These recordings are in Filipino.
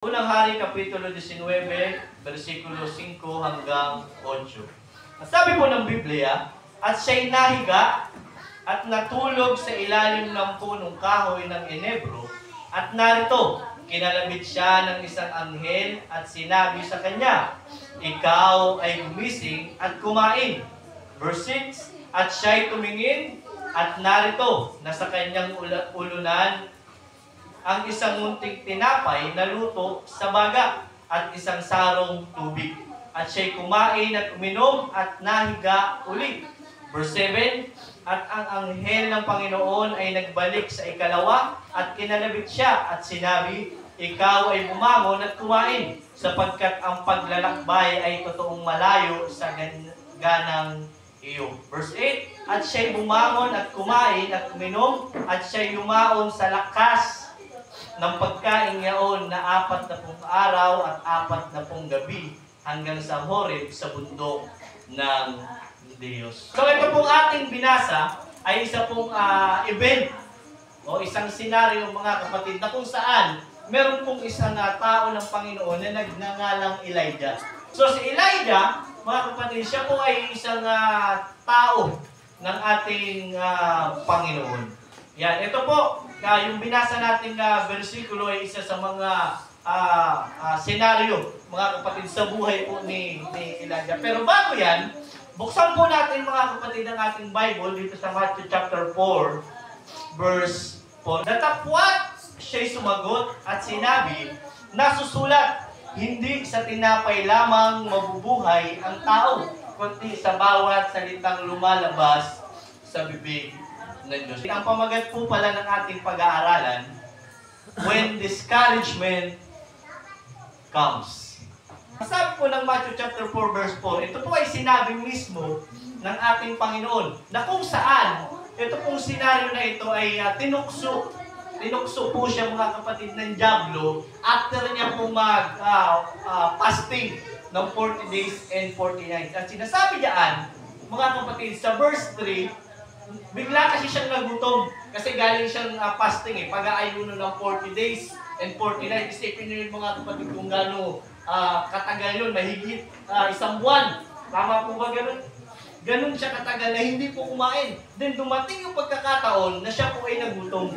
Unang Hari, Kapitulo 19, versikulo 5 hanggang 8. Sabi po ng Biblia, at siya'y nahiga at natulog sa ilalim ng punong kahoy ng enebro, at narito, kinalabit siya ng isang anghel at sinabi sa kanya, ikaw ay gumising at kumain. Verse 6, at siya'y tumingin at narito, nasa kanyang ulunan ang isang munting tinapay na luto sa baga at isang sarong tubig. At siya'y kumain at uminom at nahiga ulit. Verse 7, at ang anghel ng Panginoon ay nagbalik sa ikalawa at kinalabit siya at sinabi, ikaw ay bumangon at kumain, sapagkat ang paglalakbay ay totoong malayo sa ganang iyo. Verse 8, at siya'y bumangon at kumain at uminom at siya'y yumaon sa lakas ng pagkain yaon na 40 araw at 40 gabi hanggang sa Horeb sa bundok ng Diyos. So ito pong ating binasa ay isa pong event o isang senaryo mga kapatid na kung saan meron pong isang tao ng Panginoon na nagngangalang Elijah. So si Elijah, mga kapatid, siya po ay isang tao ng ating Panginoon. Yan, ito po, yung binasa nating versikulo ay isa sa mga senaryo, mga kapatid, sa buhay po ni Elijah. Pero bago yan, buksan po natin mga kapatid ang ating Bible dito sa Matthew chapter 4, verse 4. Datapwat siya'y sumagot at sinabi, nasusulat, hindi sa tinapay lamang mabubuhay ang tao, kundi sa bawat salitang lumalabas sa bibig ng Diyos. Ang pamagat po pala ng ating pag-aaralan, when discouragement comes. Sabi po ng Matthew chapter 4 verse 4, ito po ay sinabi mismo ng ating Panginoon na kung saan ito pong senaryo na ito ay tinukso po siya mga kapatid ng dyablo after niya po fasting ng 40 days and 40 nights. At sinasabi diyan, mga kapatid, sa verse 3, bigla kasi siyang nagutom kasi galing siyang fasting pag-aayuno ng 40 days and 40 nights. Isipin niyo yung mga kapatid kung gaano katagal yun, mahigit isang buwan. Tama po ba ganun? Ganun siya katagal na hindi po kumain. Then dumating yung pagkakataon na siya po ay nagutom.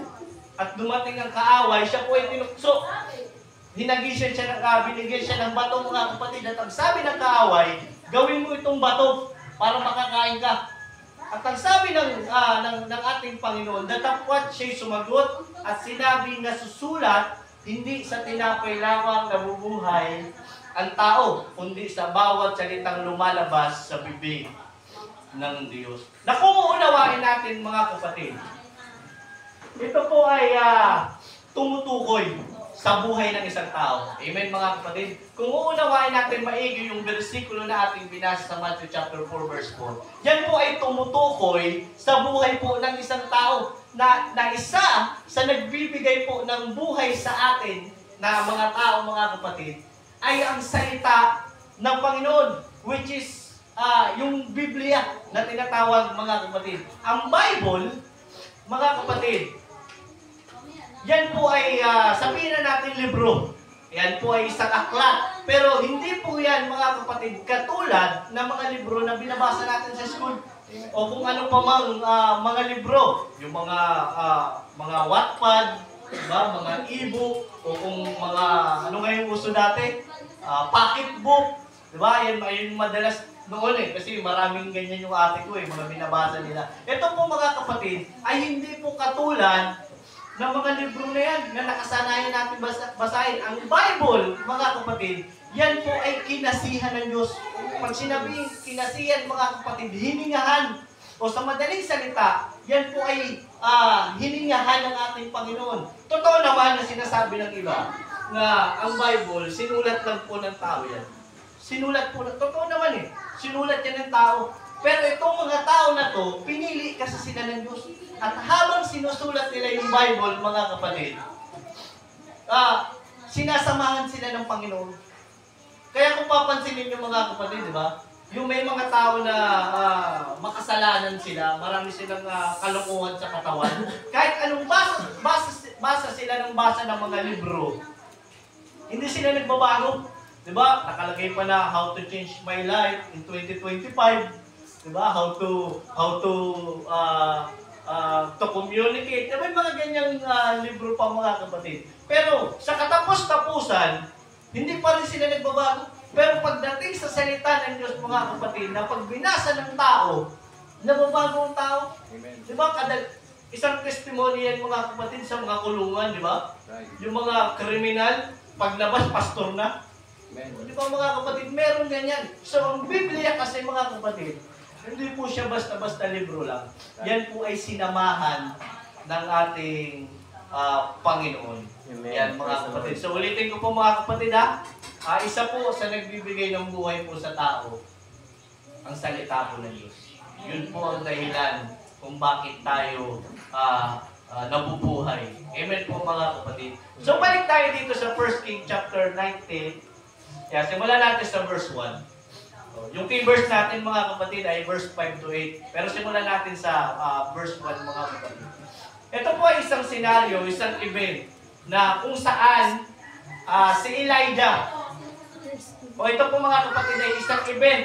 At dumating ang kaaway, siya po ay tinukso. Hinagisyan siya binigyan siya ng bato mga kapatid. At ang sabi ng kaaway, gawin mo itong bato para makakain ka. At ang sabi ng ating Panginoon, datapwat siya'y sumagot at sinabi na susulat, hindi sa tinapay lamang nabubuhay ang tao, kundi sa bawat salitang lumalabas sa bibig ng Diyos. Na kung uunawain natin mga kapatid, ito po ay tumutukoy sa buhay ng isang tao. Amen mga kapatid? Kung uunawain natin maigi yung versikulo na ating binasa sa Matthew chapter 4 verse 4, yan po ay tumutukoy sa buhay po ng isang tao na isa sa nagbibigay po ng buhay sa atin na mga tao, mga kapatid, ay ang salita ng Panginoon, which is yung Biblia na tinatawag mga kapatid. Ang Bible, mga kapatid, yan po ay, sabihin na natin libro. Yan po ay isang aklat. Pero hindi po yan, mga kapatid, katulad ng mga libro na binabasa natin sa school. O kung ano pa mang mga libro. Yung mga Wattpad, diba? Mga e-book, o kung mga, ano nga yung uso dati? Pocketbook. Diba? Yan madalas noon kasi maraming ganyan yung ate ko mga binabasa nila. Ito po mga kapatid, ay hindi po katulad ng mga libro na yan na nakasanayan natin basahin. Ang Bible, mga kapatid, yan po ay kinasihan ng Diyos. Pag sinabing kinasihan, mga kapatid, hiningahan. O sa madaling salita, yan po ay hiningahan ng ating Panginoon. Totoo naman na sinasabi ng iba na ang Bible, sinulat lang po ng tao yan. Sinulat po, totoo naman sinulat yan ng tao. Pero itong mga tao na to, pinili kasi sila ng Diyos. At habang sinusulat nila yung Bible, mga kapatid, sinasamahan sila ng Panginoon. Kaya kung papansinin yung mga kapatid, di ba? Yung may mga tao na makasalanan sila, marami silang kalokohan sa katawan. Kahit anong basa sila ng basa ng mga libro, Hindi sila nagbabago. Diba? Nakalagay pa na how to change my life in 2025. Diba? To communicate. Diba? May mga ganyang libro pa mga kapatid. Pero sa katapos-tapusan, hindi pa rin sila nagbabago. Pero pagdating sa salita ng Diyos mga kapatid, na pag binasa ng tao, nababago ang tao. Amen. Diba? Isang testimony yan mga kapatid sa mga kulungan, di ba? Right. Yung mga kriminal, paglabas, pastor na. Amen. Di ba mga kapatid, meron ganyan. So, ang Biblia kasi mga kapatid, hindi po siya basta-basta libro lang. Yan po ay sinamahan ng ating Panginoon. Amen. Yan mga kapatid. So, ulitin ko po mga kapatid isa po sa nagbibigay ng buhay po sa tao, ang salita po ng Diyos. Yun po ang dahilan kung bakit tayo nabubuhay. Amen po mga kapatid. So, balik tayo dito sa 1 King chapter 19. Kaya simulan natin sa verse 1. So, yung key verse natin mga kapatid ay verse 5 to 8. Pero simulan natin sa verse 1 mga kapatid. Ito po ay isang senaryo, isang event na kung saan si Elijah, ito po mga kapatid ay isang event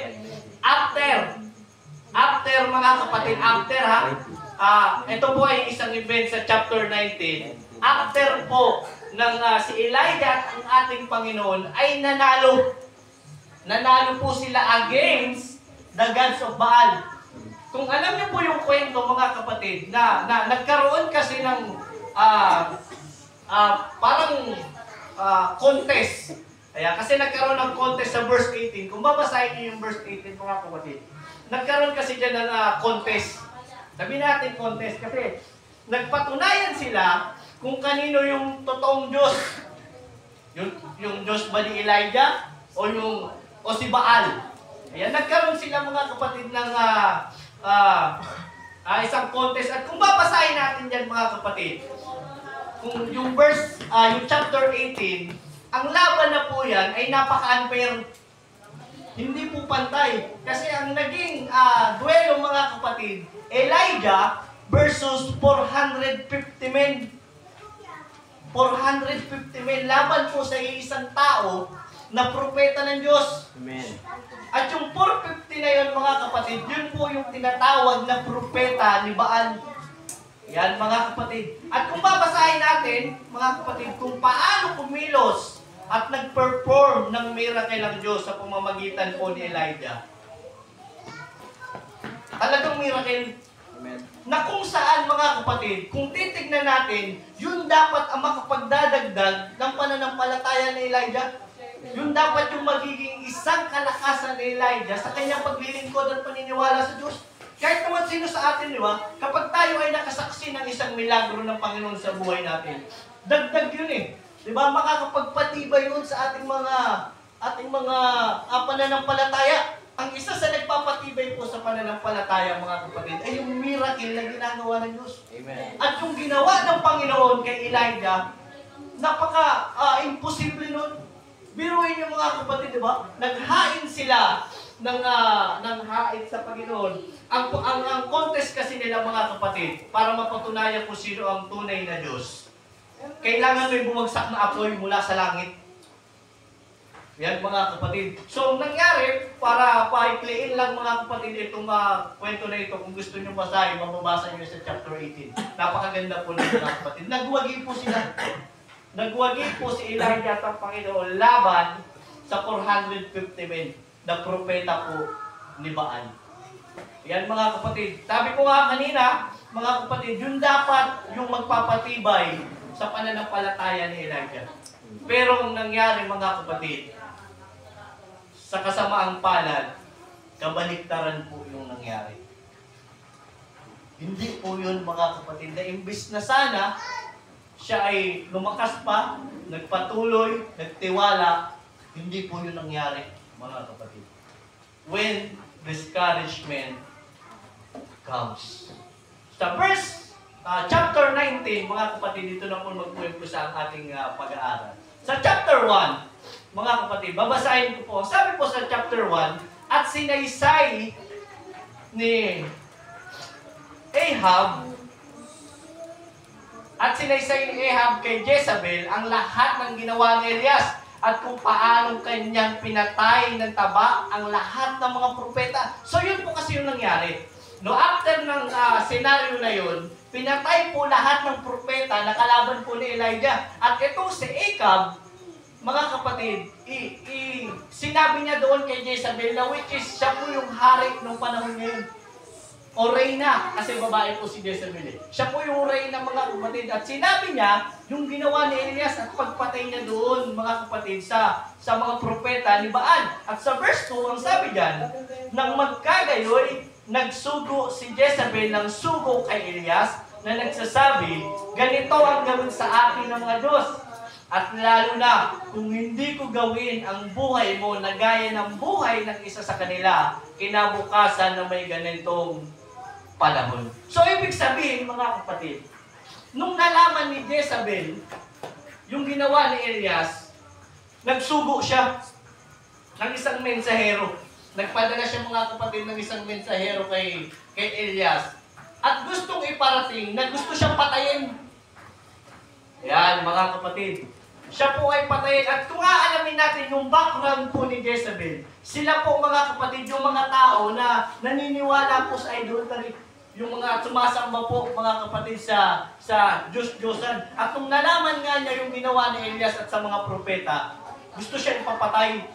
after mga kapatid, ito po ay isang event sa chapter 19. After po ng si Elijah at ang ating Panginoon ay nanalo. Nanalo po sila against the gods of Baal. Kung alam niyo po yung kwento mga kapatid, na nagkaroon kasi ng parang contest. Kasi nagkaroon ng contest sa verse 18. Kung babasahin niyo yung verse 18 mga kapatid, nagkaroon kasi dyan ng contest. Sabihin natin contest kasi nagpatunayan sila kung kanino yung totoong Diyos. Yung Diyos ba ni Elijah o si Baal. Ayan, nagkaroon sila mga kapatid ng isang contest. At kung babasahin natin dyan mga kapatid, kung yung verse, yung chapter 18, ang laban na po yan ay napaka-unfair. Hindi po pantay. Kasi ang naging duelo mga kapatid, Elijah versus 450 men. 450 men. Laban po sa isang tao na propeta ng Diyos. Amen. At yung 450 na yun mga kapatid, yun po yung tinatawag na propeta ni Baal. Yan mga kapatid. At kung babasahin natin, mga kapatid, kung paano kumilos at nag-perform ng miracle ng Diyos sa pamamagitan po ni Elijah. Talagang miracle. Amen. Na kung saan mga kapatid, kung titignan natin, yun dapat ang makapagdadagdag ng pananampalataya ni Elijah. Yun dapat yung magiging isang kalakasan ni Elijah sa kanyang paglilingkod at paniniwala sa Diyos. Kahit naman sino sa atin, di ba? Kapag tayo ay nakasaksi ng isang milagro ng Panginoon sa buhay natin, dagdag yun eh. Di ba? Makakapagpatibay yun sa ating mga pananampalataya. Ang isa sa nagpapatibay po sa pananampalataya, mga kapatid, ay yung miracle na ginagawa ng Diyos. Amen. At yung ginawa ng Panginoon kay Elijah, napaka-imposible nun. Biruin yung mga kapatid, di ba? Naghain sila ng hain sa Panginoon. Ang contest kasi nila mga kapatid, para mapatunayan kung sino ang tunay na Diyos, kailangan may bumagsak na apoy mula sa langit. Yan mga kapatid. So, nangyari, para paikliin lang mga kapatid itong kwento na ito, kung gusto nyo basahin, mababasa nyo sa chapter 18. Napakaganda po ng mga kapatid. Nagwagi po sila. Nagwagi po si Elijah at ang Panginoon laban sa 450 men na propeta po ni Baal. Yan mga kapatid. Sabi ko nga kanina, mga kapatid, yun dapat yung magpapatibay sa pananampalataya ni Elijah. Pero ang nangyari mga kapatid, sa kasamaang palad, kabaliktaran po yung nangyari. Hindi po yun mga kapatid, na imbis na sana, siya ay lumakas pa, nagpatuloy, nagtiwala, hindi po yun nangyari mga kapatid. When discouragement comes. Sa verse, chapter 19, mga kapatid, dito na po magpuwempusa ang ating pag-aaral. Sa chapter 1, mga kapatid, babasahin ko po. Sabi po sa chapter 1, at sinaysay ni Ahab kay Jezebel ang lahat ng ginawa ni Elias. at kung paano kanyang pinatay ng taba ang lahat ng mga propeta. So yun po kasi yung nangyari. No, after ng senaryo na yun, pinatay po lahat ng propeta na kalaban po ni Elijah. At itong si Ahab, mga kapatid, sinabi niya doon kay Jezebel na which is siya po yung hari ng panahon ngayon. O reyna, kasi babae po si Jezebel. Siya po yung reyna, mga kapatid. At sinabi niya, yung ginawa ni Elias at pagpatay niya doon, mga kapatid, sa mga propeta ni Baal. At sa verse 2, ang sabi diyan, nang magkagayoy, nagsugo si Jezebel ng sugo kay Elias na nagsasabi, ganito ang gawin sa akin ng mga Diyos. At lalo na, kung hindi ko gawin ang buhay mo na gaya ng buhay ng isa sa kanila, kinabukasan na may ganitong panahon. So, ibig sabihin, mga kapatid, nung nalaman ni Jezebel yung ginawa ni Elias, nagsugo siya ng isang mensahero. Nagpadala siya, mga kapatid, ng isang mensahero kay Elias. At gustong iparating na gusto siyang patayin. Yan, mga kapatid. Siya po ay patayin. At kung aalamin natin yung background po ni Jezebel, sila po, mga kapatid, yung mga tao na naniniwala po sa idolatry. Yung mga sumasamba po, mga kapatid, sa Diyos-Diyosan. At nung nalaman nga niya yung ginawa ni Elias at sa mga propeta, gusto siya ipapatay.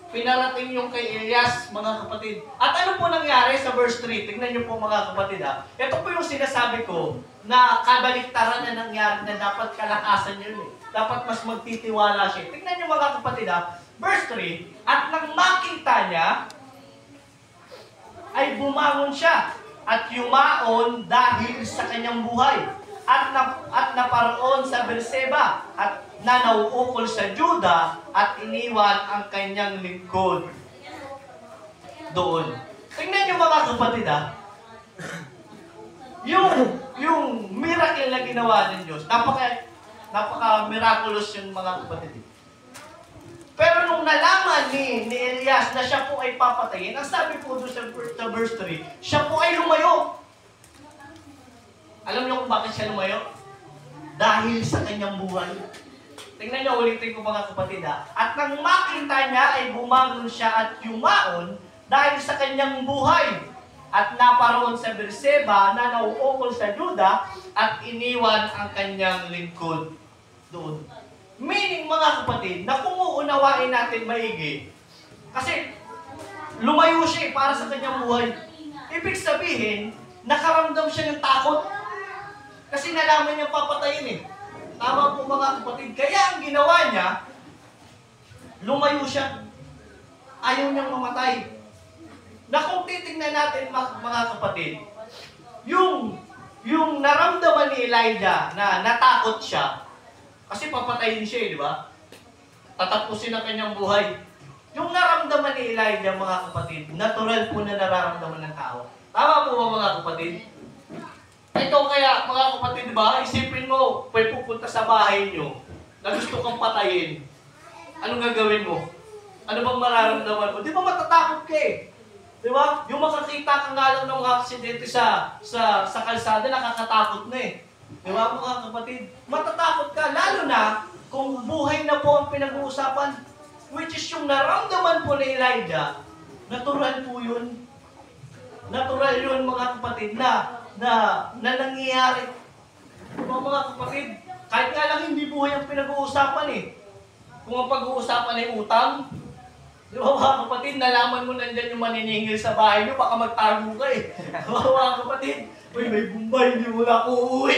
Pinarating yung kay Elias, mga kapatid. At ano po nangyari sa verse 3? Tingnan niyo po, mga kapatid, ha. Ito po yung sinasabi ko na kabaliktaran na nangyari na dapat kalakasan yun. Dapat mas magtitiwala siya. Tingnan niyo, mga kapatid, ha. Verse 3, at nang makita niya, ay bumangon siya at yumaon dahil sa kanyang buhay. At naparoon sa Berseba at nanauukol sa Juda at iniwan ang kanyang lingkod doon. Tingnan niyo, mga kapatid, ha. Yung miracle na ginawa ng Diyos, napaka-miraculous yung, mga kapatid. Pero nung nalaman ni Elias na siya po ay papatayin, ang sabi po doon sa verse 3, siya po ay lumayo. Alam niyo kung bakit siya lumayo? Dahil sa kanyang buhay. Tingnan niyo, ulitin ko, mga kapatid, ha. At nang makita niya ay bumangon siya at yumaon dahil sa kanyang buhay. At naparoon sa Berseba na nauukol sa Juda at iniwan ang kanyang lingkod doon. Meaning, mga kapatid, na kung uunawain natin maigi, kasi lumayo siya para sa kanyang buhay. Ibig sabihin, nakaramdam siya ng takot. Kasi nalaman niya papatayin eh. Tama po, mga kapatid. Kaya ang ginawa niya, lumayo siya. Ayaw niyang mamatay. Na kung titignan natin, mga kapatid, yung naramdaman ni Elijah na natakot siya, kasi papatayin siya, di ba? Tatapusin ang kanyang buhay. Yung naramdaman ni Elijah, mga kapatid, natural po na nararamdaman ng tao. Tama po ba, mga kapatid? Ito kaya, mga kapatid, di ba? Isipin mo, pwede pupunta sa bahay nyo na gusto kang patayin. Anong gagawin mo? Ano bang mararamdaman mo? Di ba matatakot ka eh? Di ba? Yung makakita ka nga lang ng mga aksidente sa kalsada, nakakatakot na eh. Di ba, mga kapatid? Matatakot ka, lalo na kung buhay na po ang pinag-uusapan, which is yung naramdaman po ni Elijah, natural po yun. Natural yun, mga kapatid, na nangyayari. Di ba, mga kapatid? Kahit nga lang hindi buhay ang pinag-uusapan eh. Kung ang pag-uusapan ay utang, di ba, mga kapatid, nalaman mo nandyan yung maniningil sa bahay nyo, baka magtago ka eh. Di ba, mga kapatid? Uy, may bumbay, hindi mo na ako uuwi.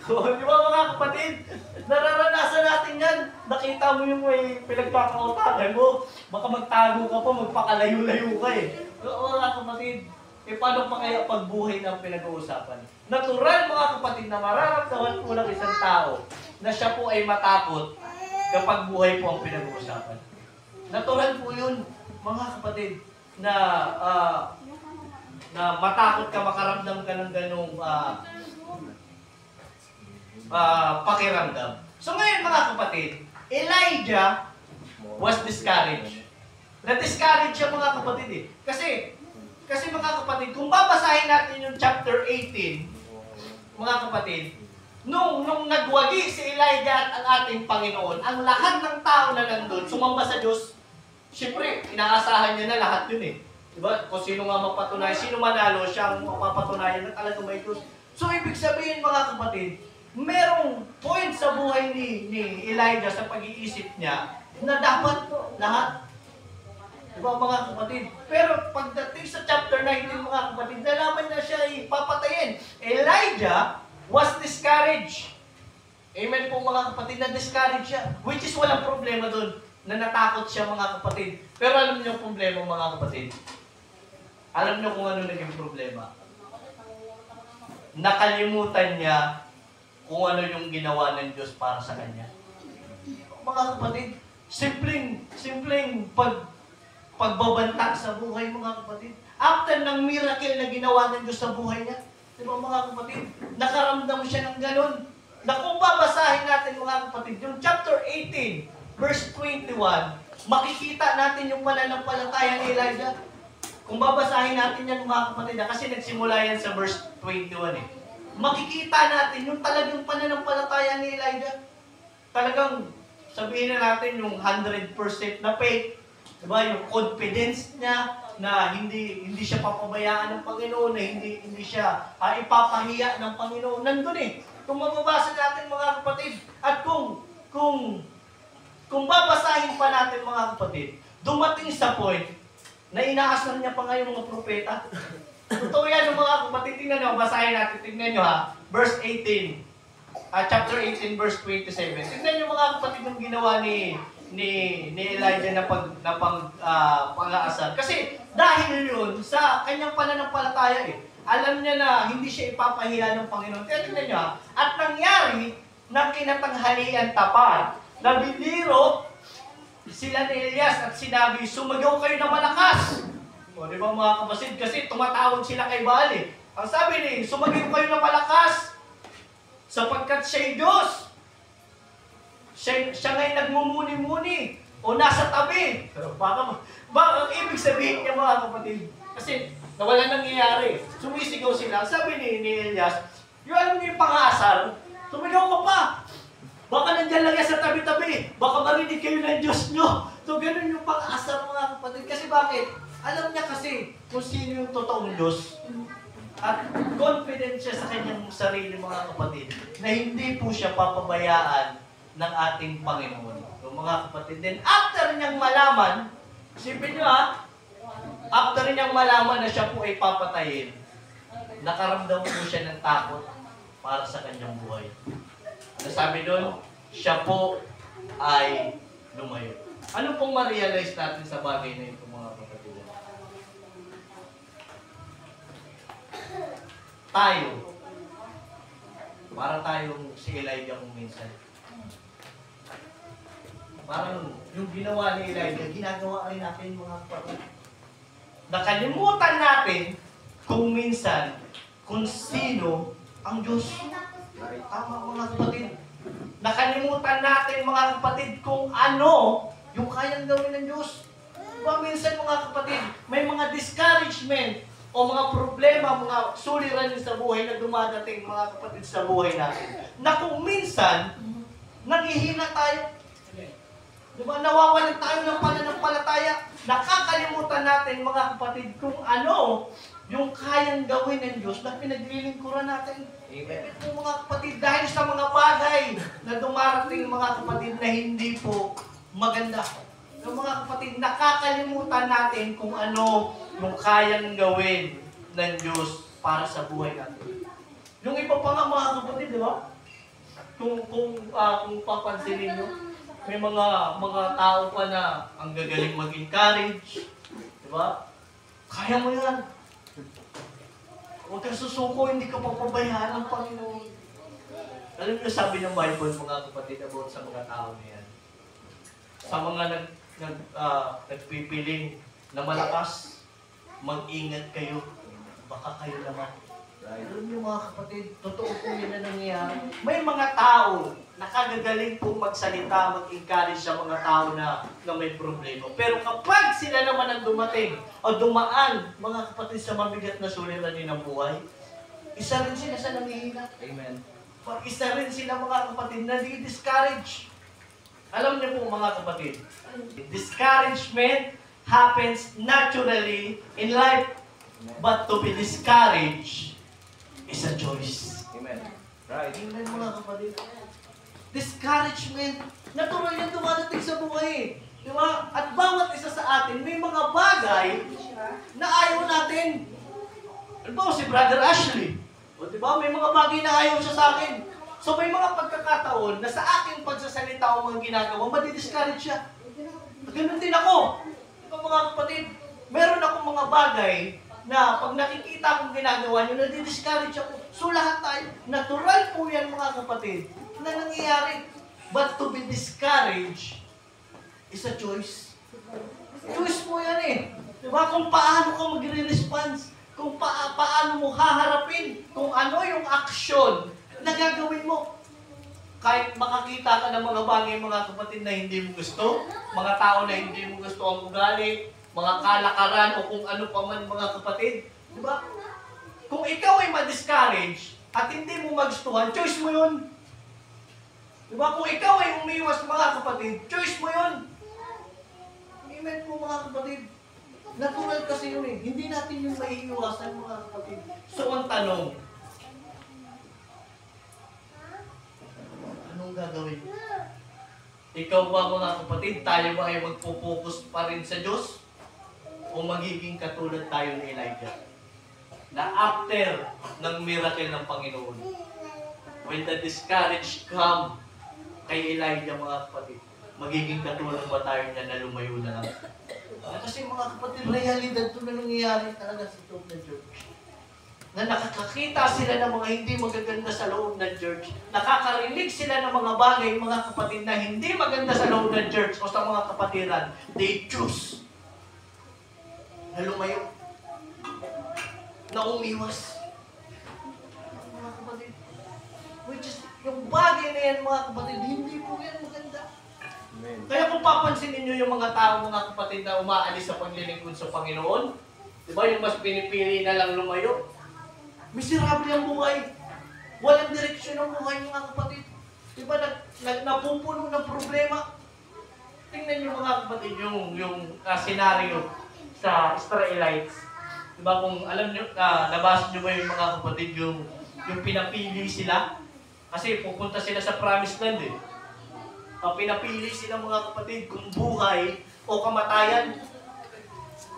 Di ba, mga kapatid? Nararanasan natin yan. Nakita mo yung may pinagpapautangan mo. Baka magtago ka pa, magpakalayo-layo ka eh. Di ba, mga kapatid? Paano pa kaya pagbuhay ng pinag-uusapan? Natural, mga kapatid, na mararamdaman po ng isang tao na siya po ay matakot kapag buhay po ang pinag-uusapan. Natural po yun, mga kapatid, na matakot ka, makaramdam ka ng ganong pakiramdam. So ngayon, mga kapatid, Elijah was discouraged. Na-discourage siya, mga kapatid eh. Kasi mga kapatid, kung babasahin natin yung chapter 18, mga kapatid, Nung nagwagi si Elijah at ang ating Panginoon, ang lahat ng tao na nandun, sumamba sa Diyos, siyempre, inaasahan niya na lahat yun eh. Diba? Kung sino nga mapatunayan, sino manalo, siya ang mapapatunayan na talagang may Diyos. So, ibig sabihin mga kapatid, merong point sa buhay ni Elijah sa pag-iisip niya na dapat lahat. Diba mga kapatid? Pero pagdating sa chapter 19 mga kapatid, nalaman na siya ipapatayin. Elijah was discouraged. Amen po mga kapatid, na-discourage siya. Which is walang problema doon, na natakot siya mga kapatid. Pero alam niyo yung problema mga kapatid? Alam niyo kung ano naging problema? Nakalimutan niya kung ano yung ginawa ng Diyos para sa kanya. Mga kapatid, simpleng pagbabanta sa buhay mga kapatid. After ng miracle na ginawa ng Diyos sa buhay niya, di ba mga kapatid, nakaramdam siya ng ganun. Na kung babasahin natin mga kapatid, yung chapter 18, verse 21, makikita natin yung pananampalataya ni Elijah. Kung babasahin natin yan mga kapatid, kasi nagsimula yan sa verse 21 eh. Makikita natin yung talagang pananampalataya ni Elijah. Talagang sabihin na natin yung 100% na faith. Diba? Yung confidence niya na hindi siya papabayaan ng Panginoon, na hindi siya ipapahiya ng Panginoon. Nandun eh. Kung mababasa natin mga kapatid, at kung babasahin pa natin mga kapatid, dumating sa point na inaasar niya pa nga yung mga propeta. Totoo yan yung mga kapatid. Tingnan nyo, basahin natin. Tingnan nyo ha. Verse 18. Chapter 18, verse 27. Tingnan nyo mga kapatid yung ginawa ni Elijah na pang-aasar. Kasi dahil yun sa kanyang pananampalataya eh. Alam niya na hindi siya ipapahiya ng Panginoon. Kaya tingnan nyo ha. At nangyari na kinatanghalian tapat na biniro sila ni Elias at sinabi, sumayaw kayo na malakas. O, di ba mga kapatid? Kasi tumatawag sila kay Baal eh. Ang sabi ni, sumayaw kayo na malakas sapagkat siya'y Diyos. Siya nga'y nagmumuni-muni o nasa tabi. Pero baka ang ibig sabihin niya mga kapatid, kasi nawala nangyayari. Sumisigaw sila. Sabi ni Elias, yung alam niyo yung pang-aasar, sumigaw ka pa. Baka nandiyan lang yan sa tabi-tabi. Baka marinig kayo ng Diyos nyo. So, ganun yung pang-asar mga kapatid. Kasi bakit? Alam niya kasi kung sino yung totoong Diyos. At confident siya sa kanyang sarili mga kapatid na hindi po siya papabayaan ng ating Panginoon. So, mga kapatid, then after niyang malaman, isipin nyo ha, after niyang malaman na siya po ay papatayin, nakaramdam po siya ng takot para sa kanyang buhay. Ano sabi doon? Siya po ay lumayo. Ano pong ma-realize natin sa bagay na ito mga kapatid? Tayo, para tayong si Elijah kung minsan. Parang yung ginawa ni Elijah, ginagawa rin natin mga kapatid. Nakalimutan natin kung minsan, kung sino ang Diyos. Tama mga kapatid. Nakalimutan natin mga kapatid kung ano yung kayang gawin ng Diyos. Diba minsan mga kapatid, may mga discouragement o mga problema, mga suliran sa buhay na dumadating mga kapatid sa buhay natin. Na kung minsan, nanghihina tayo. Diba nawawalan tayo ng pananampalataya. Nakakalimutan natin mga kapatid kung ano yung kayang gawin ng Diyos na pinaglilingkuran natin. Amen po mga kapatid, dahil sa mga bagay na dumarating mga kapatid na hindi po maganda. Yung mga kapatid, nakakalimutan natin kung ano yung kayang gawin ng Diyos para sa buhay natin. Yung iba pa nga mga kapatid, di ba? Kung papansinin nyo, may mga tao pa na ang gagaling mag-encourage. Di ba? Kaya mo yan. Huwag kang susuko, hindi ka papabayaan ng Panginoon. Alam niyo, sabi ng Bible, mga kapatid, about sa mga tao na yan. Sa mga nagpipiling na malakas, mag-ingat kayo. Baka kayo naman. Alam niyo mga kapatid, totoo po yun na nangyayari. May mga tao nakagagaling pong magsalita, mag-encourage sa mga tao na may problema. Pero kapag sila naman ang dumating o dumaan, mga kapatid, sa mabigat na suliranin ng buhay, isa rin sila sa namihina. Amen. Isa rin sila mga kapatid na di-discourage. Alam niyo po mga kapatid, discouragement happens naturally in life. But to be discouraged is a choice. Amen. Right. Amen mga kapatid. Discouragement, natural yan dumadating sa buhay. Di ba? At bawat isa sa atin, may mga bagay na ayaw natin. Ano ba si Brother Ashley? O di ba? May mga bagay na ayaw siya sa akin. So may mga pagkakataon na sa aking pagsasalita o mga ginagawa, madi-discourage siya. Ganun din ako. Di ba mga kapatid? Meron akong mga bagay na pag nakikita kong ginagawa nyo, nadi-discourage ako. So lahat tayo, natural po yan mga kapatid, na nangyayari. But to be discouraged is a choice. Choice mo yan eh. Diba? Kung paano ka magre-response, kung paano mo haharapin, kung ano yung aksyon na gagawin mo. Kahit makakita ka ng mga bagay mga kapatid na hindi mo gusto, mga tao na hindi mo gusto ang ugali, mga kalakaran o kung ano pa man mga kapatid. Diba? Kung ikaw ay ma-discourage at hindi mo magustuhan, choice mo yun. Diba? Kung ikaw ay umiwas mga kapatid, choice mo yun. Amen po mga kapatid. Natural kasi yun eh. Hindi natin yung maiiwasan mga kapatid. So ang tanong, anong gagawin? Ikaw ba mga kapatid, tayo ba ay magpo-focus pa rin sa Diyos? O magiging katulad tayo ni Elijah? Na after ng miracle ng Panginoon, when the discouraged come kay Elijah mga kapatid, magiging katulad ba tayo niya na lumayo na lang? Kasi mga kapatid, realidad ito na nangyayari talaga sa loob ng church. Na nakakakita sila ng mga hindi magaganda sa loob ng church. Nakakarinig sila ng mga bagay, mga kapatid, na hindi maganda sa loob ng church o sa mga kapatiran. They choose na lumayo, na umiwas. Mga kapatid, which is, yung bagay na yan, mga kapatid, hindi po yan maganda. Amen. Kaya kung papansinin nyo yung mga tao, mga kapatid, na umaalis sa paglilingkod sa Panginoon, di ba, yung mas pinipili na lang lumayo, miserable ang buhay. Walang direksyon ang buhay, mga kapatid. Di ba, napupuno ng problema. Tingnan nyo mga kapatid yung senaryo sa Israelites. Di ba, kung alam nyo, nabasa nyo ba yung mga kapatid, yung pinapili sila? Kasi pupunta sila sa promised land eh. Pinapili sila mga kapatid kung buhay o kamatayan.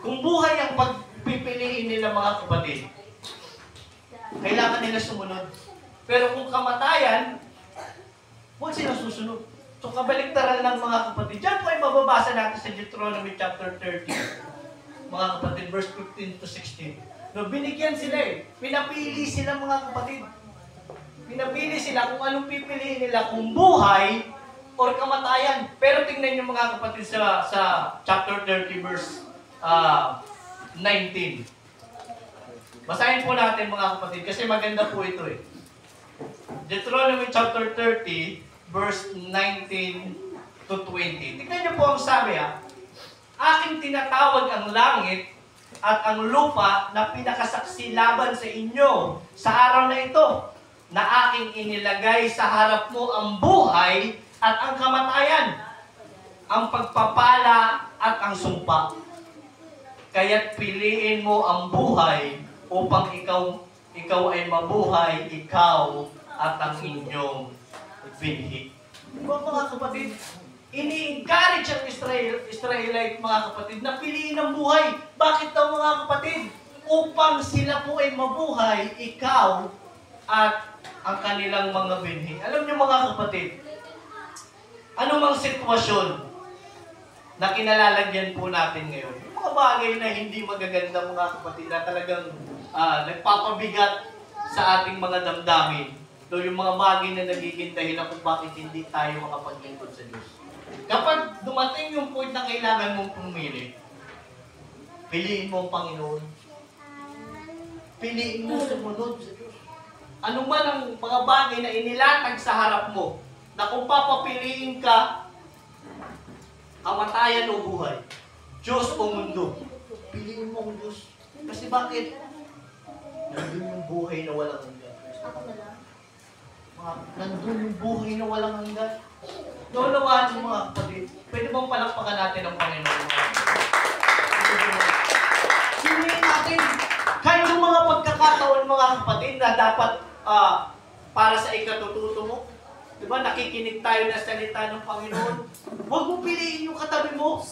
Kung buhay ang pagpipiliin nila mga kapatid, kailangan nila sumunod. Pero kung kamatayan, huwag silang susunod. So kabaliktaran ng mga kapatid. Diyan po ay mababasa natin sa Deuteronomy chapter 30. Mga kapatid, verse 15 to 16. No, binigyan sila eh. Pinapili sila mga kapatid. Pinapili sila kung anong pipiliin nila, kung buhay or kamatayan. Pero tingnan niyo mga kapatid sa chapter 30 verse 19. Basahin po natin mga kapatid kasi maganda po ito eh. Deuteronomy chapter 30 verse 19 to 20. Tingnan niyo po ang sabi aking tinatawag ang langit at ang lupa na pinakasaksi laban sa inyo sa araw na ito, na aking inilagay sa harap mo ang buhay at ang kamatayan, ang pagpapala at ang sumpa. Kaya't piliin mo ang buhay upang ikaw ay mabuhay, ikaw at ang inyong binhi. Diba mga kapatid, ini-encourage ang Israelite mga kapatid na piliin ang buhay. Bakit daw mga kapatid? Upang sila po ay mabuhay, ikaw at ang kanilang mga binhi. Alam niyo mga kapatid, anumang sitwasyon na kinalalagyan po natin ngayon, yung mga bagay na hindi magaganda mga kapatid na talagang nagpapabigat sa ating mga damdamin, yung mga bagay na nagiging dahilan kung bakit hindi tayo makapaglingkod sa Diyos. Kapag dumating yung point na kailangan mong pumili, piliin mo ang Panginoon. Piliin mo sumunod sa Diyos. Ano man ang mga bagay na inilatag sa harap mo, na kung papapiliin ka, kamatayan o buhay, Diyos o mundo, piliin mo ang Diyos. Kasi bakit? Nandun yung buhay na walang hanggan. Mga Nandun yung buhay na walang hanggan. Naunawaan yung mga kapatid. Pwede bang palakpakan natin ang Panginoon? Sinihin natin, kahit yung mga pagkakataon mga kapatid na dapat para sa ikatututo mo, diba, nakikinig tayo na salita ng Panginoon, huwag mo piliin yung katabi mo.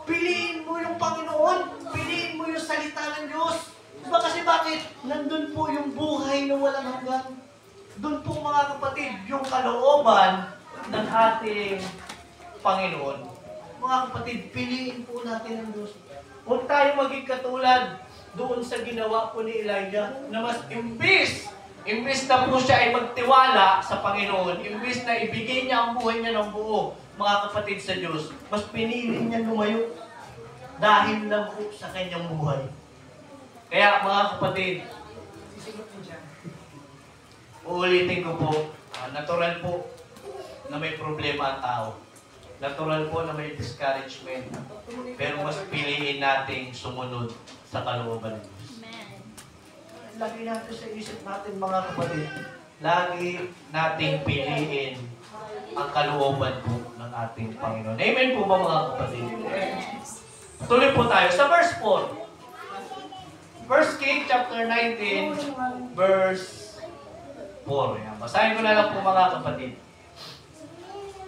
Piliin mo yung Panginoon. Piliin mo yung salita ng Diyos. Diba kasi bakit? Nandun po yung buhay na walang hanggan. Doon po mga kapatid, yung kalooban ng ating Panginoon. Mga kapatid, piliin po natin ang Diyos. Huwag tayo maging katulad doon sa ginawa po ni Elijah na mas imbis na po siya ay magtiwala sa Panginoon, imbis na ibigay niya ang buhay niya ng buo, mga kapatid sa Diyos, mas pinili niya lumayo dahil lang po sa kanyang buhay. Kaya mga kapatid, uulitin ko po, natural po na may problema ang tao. Natural po na may discouragement. Pero mas piliin nating sumunod sa kalooban ng Diyos. Lagi natin sa isip natin mga kapatid, lagi nating piliin ang kalooban po ng ating Panginoon. Amen po ba mga kapatid? Tuloy po tayo sa verse 4. 1 Kings chapter 19, verse 4. Yan. Basahin ko na lang po mga kapatid.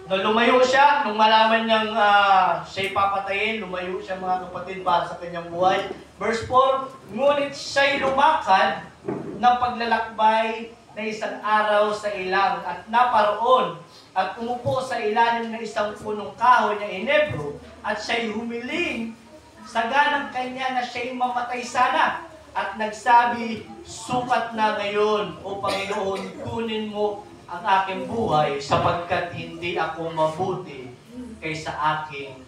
Nung lumayo siya, nung malaman niyang siya'y papatayin, lumayo siya mga kapatid para sa kanyang buhay. Verse 4, ngunit siya'y lumakad ng paglalakbay na isang araw sa ilang at naparoon at umupo sa ilalim ng isang punong kahoy ng inebro at siya'y humiling sa ganang kanya na siya'y mamatay sana at nagsabi, sukat na ngayon, O Panginoon, kunin mo ang aking buhay sapagkat hindi ako mabuti kaysa aking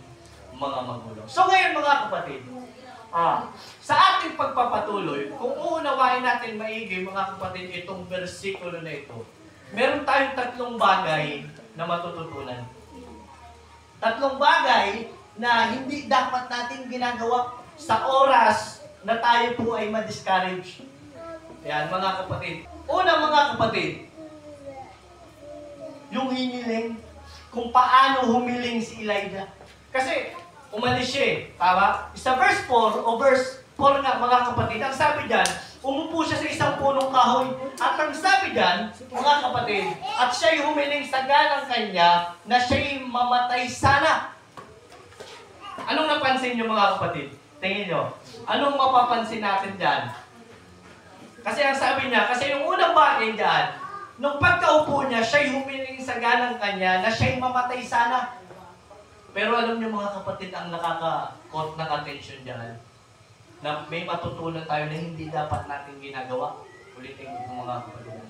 mga magulang. So ngayon mga kapatid, sa ating pagpapatuloy, kung uunawain natin maigi mga kapatid itong versikulo na ito, meron tayong tatlong bagay na matututunan. Tatlong bagay na hindi dapat natin ginagawa sa oras na tayo po ay ma-discourage. Yan mga kapatid. Una mga kapatid, yung hiniling, kung paano humiling si Elijah. Kasi, umalis siya eh. Tama? Sa verse 4 o verse 4 nga mga kapatid, ang sabi dyan, umupo siya sa isang punong kahoy. At ang sabi dyan, mga kapatid, at siya'y humiling sa ganang kanya na siya'y mamatay sana. Anong napansin niyo mga kapatid? Tingin niyo. Anong mapapansin natin dyan? Kasi ang sabi niya, kasi yung unang bagay dyan, nung pagkaupo niya, siya'y humiling sa ganang kanya na siya'y mamatay sana. Pero alam niyo mga kapatid, ang nakaka-caught ng attention dyan, na may matutunan tayo na hindi dapat natin ginagawa. Ulitin ko mga kapatid.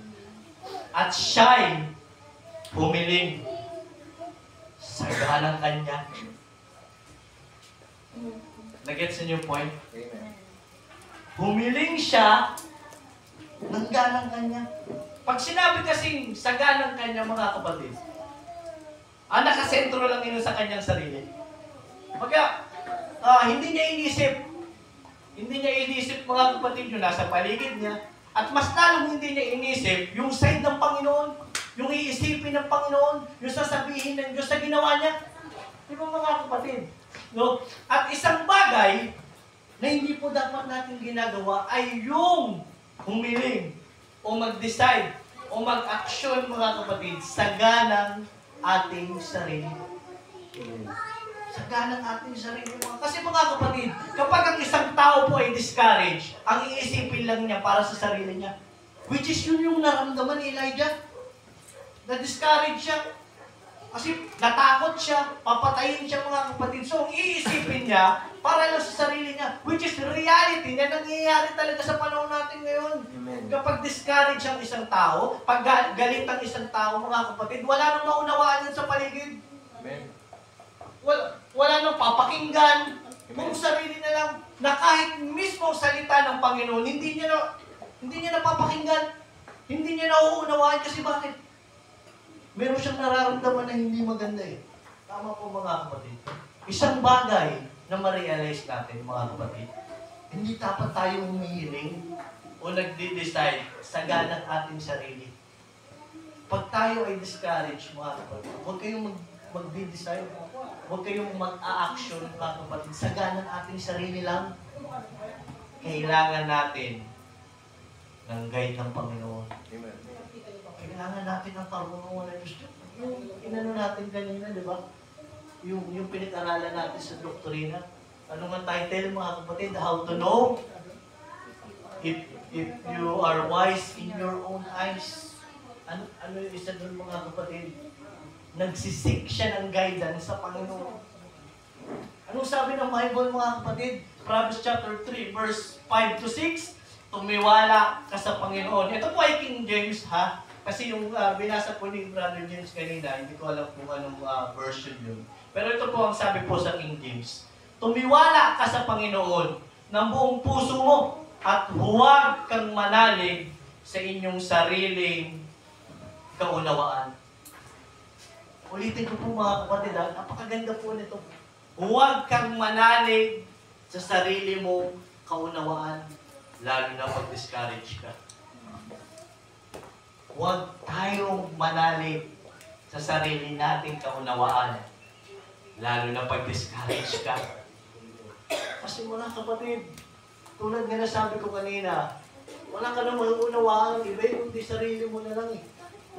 At siya'y humiling sa ganang kanya. Nagets niyo yung point? Amen. Humiling siya ng ganang kanya. Pag sinabi kasing sa ganang kanya mga kapatid, nakasentro lang yun sa kanyang sarili. Pagka hindi niya inisip mga kapatid yung nasa paligid niya, at mas lalong hindi niya inisip yung side ng Panginoon, yung iisipin ng Panginoon, yung sasabihin ng Diyos sa ginawa niya. Di ba mga kapatid? No? At isang bagay na hindi po dapat natin ginagawa ay yung humiling o mag-decide o mag-action mga kapatid sa ganang ating sarili. Sa ganang ating sarili. Kasi mga kapatid, kapag ang isang tao po ay discouraged, ang iisipin lang niya para sa sarili niya. Which is yun yung naramdaman ni Elijah. Na-discourage siya. Kasi natakot siya, papatayin siya mga kapatid. So, ang iisipin niya, para lang sa sarili niya, which is reality na nangyayari talaga sa panahon natin ngayon. Amen. Kapag discourage ang isang tao, pag galit ang isang tao, mga kapatid, wala nang maunawaan yan sa paligid. Amen. Wala nang papakinggan. Kung sarili na lang, na kahit mismo salita ng Panginoon, hindi niya napapakinggan. Hindi niya nauunawaan kasi bakit? Meron siyang nararamdaman na hindi maganda eh. Tama po mga kapatid. Isang bagay na ma-realize natin mga kapatid, hindi dapat tayo humihiling o nagde-decide sa ganang ating sarili. pag tayo ay discouraged, mga kapatid, huwag kayong mag-design. Huwag kayong mag-a-action, mga kapatid. Saganan ating sarili lang. Kailangan natin ng guide ng Panginoon. Amen. Kailangan natin ng karunungan ng Diyos. Yung inano natin kanina, di ba? Yung pinag-aralan natin sa doktrina. Ano nga title, mga kapatid? How to know if you are wise in your own eyes. Ano yung isa doon, mga kapatid? Nagsisik siya ng guidance sa Panginoon. Anong sabi ng Bible, mga kapatid? Proverbs chapter 3, verse 5 to 6. Tumiwala ka sa Panginoon. Ito po ay King James, ha? Kasi yung binasa po ni Brother James kanina, hindi ko alam kung anong version yun. Pero ito po ang sabi po sa King James. Tumiwala ka sa Panginoon ng buong puso mo at huwag kang manalig sa inyong sariling kaunawaan. Ulitin ko po, mga kapatid, napakaganda po nito. Huwag kang manalig sa sarili mong kaunawaan, lalo na pag-discourage ka. Huwag tayong manalig sa sarili nating kaunawaan, lalo na pag-discourage ka. Kasi mga kapatid, tulad nga nasabi ko kanina, wala ka nang maunawaan, iba yung di sarili mo na lang eh.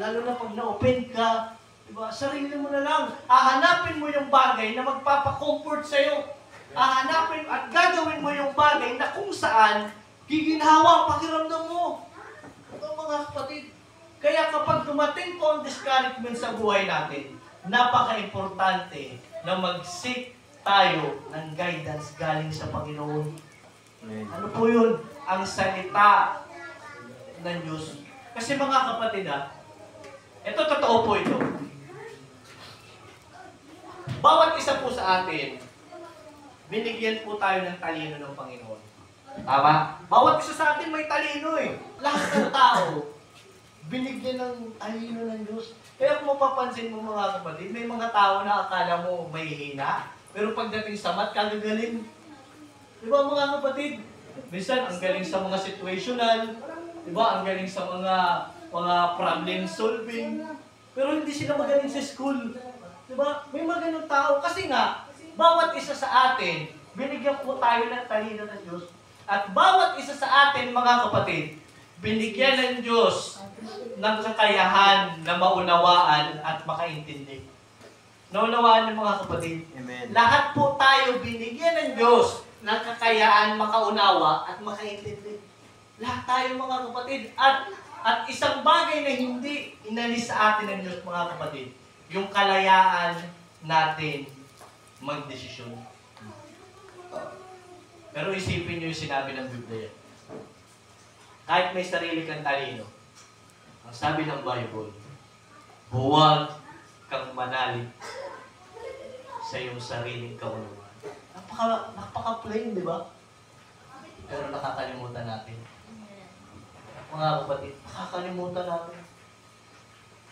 Lalo na pag na-offend ka, diba, sarili mo na lang. Hahanapin mo yung bagay na magpapacomfort sa'yo. Hahanapin at gagawin mo yung bagay na kung saan giginhawa ang pakiramdam mo. Ito mga kapatid. Kaya kapag dumating po ang discouragement sa buhay natin, napaka-importante na mag-seek tayo ng guidance galing sa Panginoon. Amen. Ano po yun? Ang salita ng Diyos. Kasi mga kapatid, ito totoo po ito. Bawat isa po sa atin, binigyan po tayo ng talino ng Panginoon. Tama? Bawat isa sa atin may talino eh. Lahat ng tao, binigyan ng talino ng Diyos. Kaya kung mapapansin mo mga kapatid, may mga tao na akala mo may hina, pero pagdating sa mat, kagagaling. Di ba mga kapatid? Minsan, ang galing sa mga situational, di ba? Ang galing sa mga problem solving, pero hindi sila magaling sa school. Diba? May mga ganun tao. Kasi nga, bawat isa sa atin, binigyan po tayo ng talino ng Diyos. At bawat isa sa atin, mga kapatid, binigyan ng Diyos ng kakayahan na maunawaan at makaintindi. Naunawaan niyo mga kapatid? Amen. Lahat po tayo binigyan ng Diyos ng kakayaan makaunawa at makaintindi. Lahat tayo mga kapatid. At isang bagay na hindi inalis sa atin ng Diyos mga kapatid, yung kalayaan natin magdesisyon. Pero isipin niyo yung sinabi ng Biblia. Kahit may sarili kang talino, ang sabi ng Bible, huwag kang manalig sa iyong sariling kaunawaan. Napaka-plain, di ba? Pero nakakalimutan natin. Mga kapatid, nakakalimutan natin.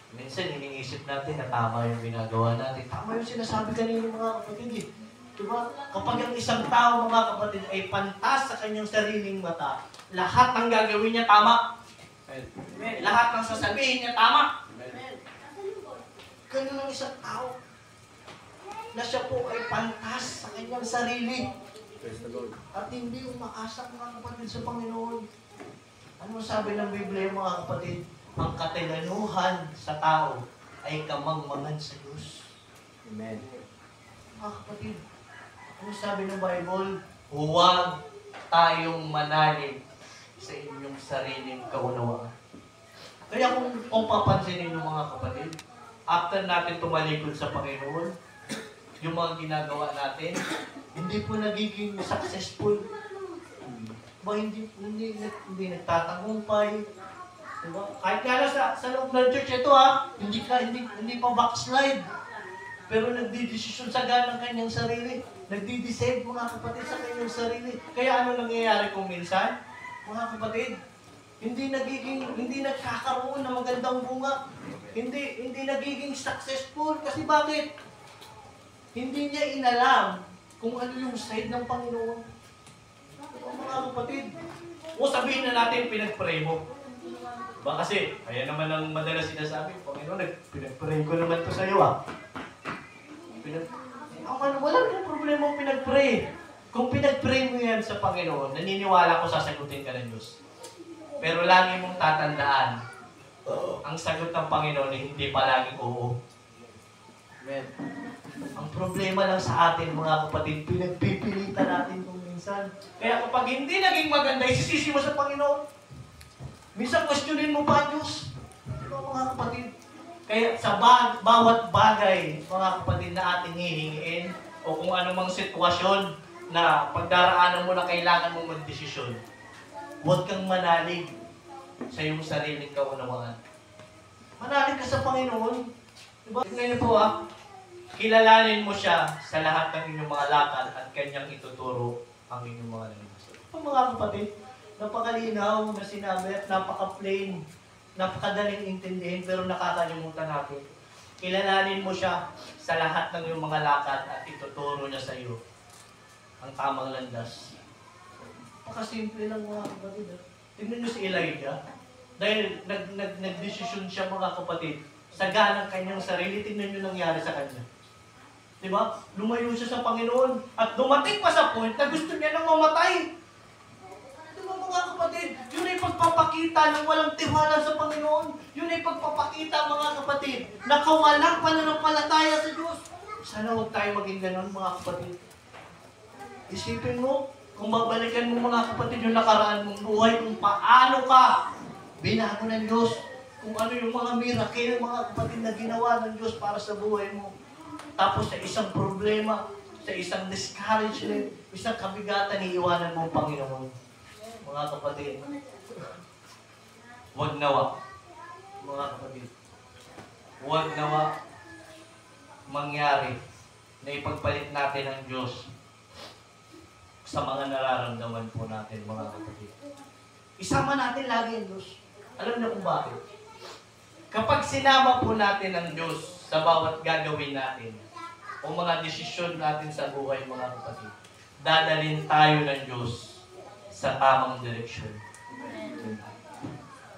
Minsan, iniisip natin na tama yung ginagawa natin. Tama yung sinasabi kanina mga kapatid eh. Diba? Kapag ang isang tao, mga kapatid, ay pantas sa kanyang sariling mata, lahat ng gagawin niya tama. Amen. Lahat ng sasabihin niya tama. Amen. Ganun ang isang tao na siya po ay pantas sa kanyang sarili Praise the Lord. at hindi umaasa mga kapatid sa Panginoon. Ano sabi ng Biblia mga kapatid? Ang katilanuhan sa tao ay kamangmangan sa Diyos. Amen. Mga kapatid, ano sabi ng Bible? Huwag tayong manalig sa inyong sariling kaunawaan. Kaya kung papansinin niyo mga kapatid, after natin tumalikod sa Panginoon, yung mga ginagawa natin, hindi po nagiging successful. Ba, hindi nagtatagumpay. Diba? Kahit nga lang sa loob ng church, ito hindi pa backslide. Pero nagdidesisyon sa ganang kanyang sarili. Nagdidecide mga kapatid sa kanyang sarili. Kaya ano nangyayari kung minsan? Mga kapatid, hindi nagkakaroon ng magandang bunga. Hindi nagiging successful. Kasi bakit? Hindi niya inalam kung ano yung side ng Panginoon. Diba, mga kapatid? O sabihin na natin pinag-pray mo. Diba kasi, ayan naman ang madalas sinasabi, Panginoon, pinag-pray ko naman to sa'yo ah. Wala nang problema kung pinag-pray. Kung pinag-pray mo yan sa Panginoon, naniniwala ko sasagutin ka ng Diyos. Pero lagi mong tatandaan, ang sagot ng Panginoon ay hindi palaging oo. Amen. Ang problema lang sa atin, mga kapatid, pinagpipilitan natin kung minsan. Kaya kapag hindi naging maganda, isisisi mo sa Panginoon. Minsan, questionin mo pa ang Diyos. Diba, mga kapatid? Kaya sa bawat bagay, mga kapatid, na ating hihingiin, o kung anumang sitwasyon na pagdaraanan mo na kailangan mong magdesisyon, huwag kang manalig sa iyong sariling kaunawaan. Manalig ka sa Panginoon. Diba? Tignan niyo po kilalanin mo siya sa lahat ng inyong mga lakad at kanyang ituturo ang inyong mga lalabas. Mga kapatid, napakalinaw na sinabi at napaka-plain, napakadaling intindihin pero nakakalimutan natin. Kilalanin mo siya sa lahat ng iyong mga lakad at ituturo niya sa iyo ang tamang landas. Napakasimple lang mga kapatid. Tingnan niyo si Elijah. Dahil nagdesisyon siya mga kapatid sa ganang kanyang sarili, tingnan niyo nangyari sa kanya. Diba? Lumayo siya sa Panginoon at dumating pa sa point na gusto niya nang mamatay. Mga kapatid, yun ay pagpapakita ng walang tiwala sa Panginoon. Yun ay pagpapakita, mga kapatid, na kawalang pananampalataya sa Diyos. Sana huwag tayo maging ganon, mga kapatid. Isipin mo, kung babalikan mo, mga kapatid, yung nakaraan mong buhay, kung paano ka binago ng Diyos, kung ano yung mga miracle, mga kapatid, na ginawa ng Diyos para sa buhay mo. Tapos sa isang problema, sa isang discouragement, isang kabigatan, iiwanan mo ang Panginoon. Mga kapatid, huwag nawa. Mga kapatid, huwag nawa mangyari na ipagpalit natin ang Diyos sa mga nararamdaman po natin, mga kapatid. Isama natin lagi ang Diyos. Alam niyo kung bakit? Kapag sinama po natin ang Diyos sa bawat gagawin natin o mga desisyon natin sa buhay, mga kapatid, dadalhin tayo ng Diyos sa tamang direksyon.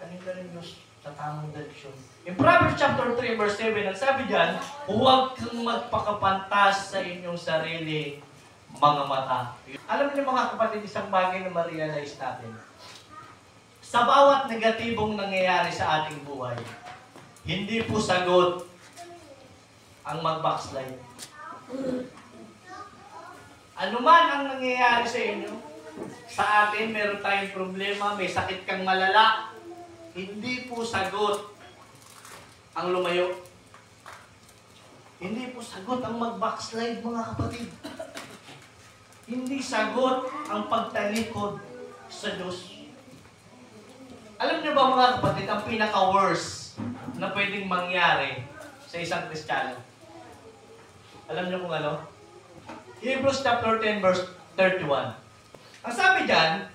Kanin ka rin Diyos sa tamang direksyon. In Proverbs chapter 3 verse 7, ang sabi diyan, huwag kang magpakapantas sa inyong sarili mga mata. Alam niyo mga kapatid, isang bagay na ma-realize natin. Sa bawat negatibong nangyayari sa ating buhay, hindi po sagot ang mag-backslide. Ano man ang nangyayari sa inyo, sa atin, meron tayong problema, may sakit kang malala, hindi po sagot ang lumayo. Hindi po sagot ang mag-backslide, mga kapatid. Hindi sagot ang pagtalikod sa Diyos. Alam niyo ba, mga kapatid, ang pinaka-worst na pwedeng mangyari sa isang Kristiyano? Alam niyo kung ano? Hebrews chapter 10 verse 31. Ang sabi dyan,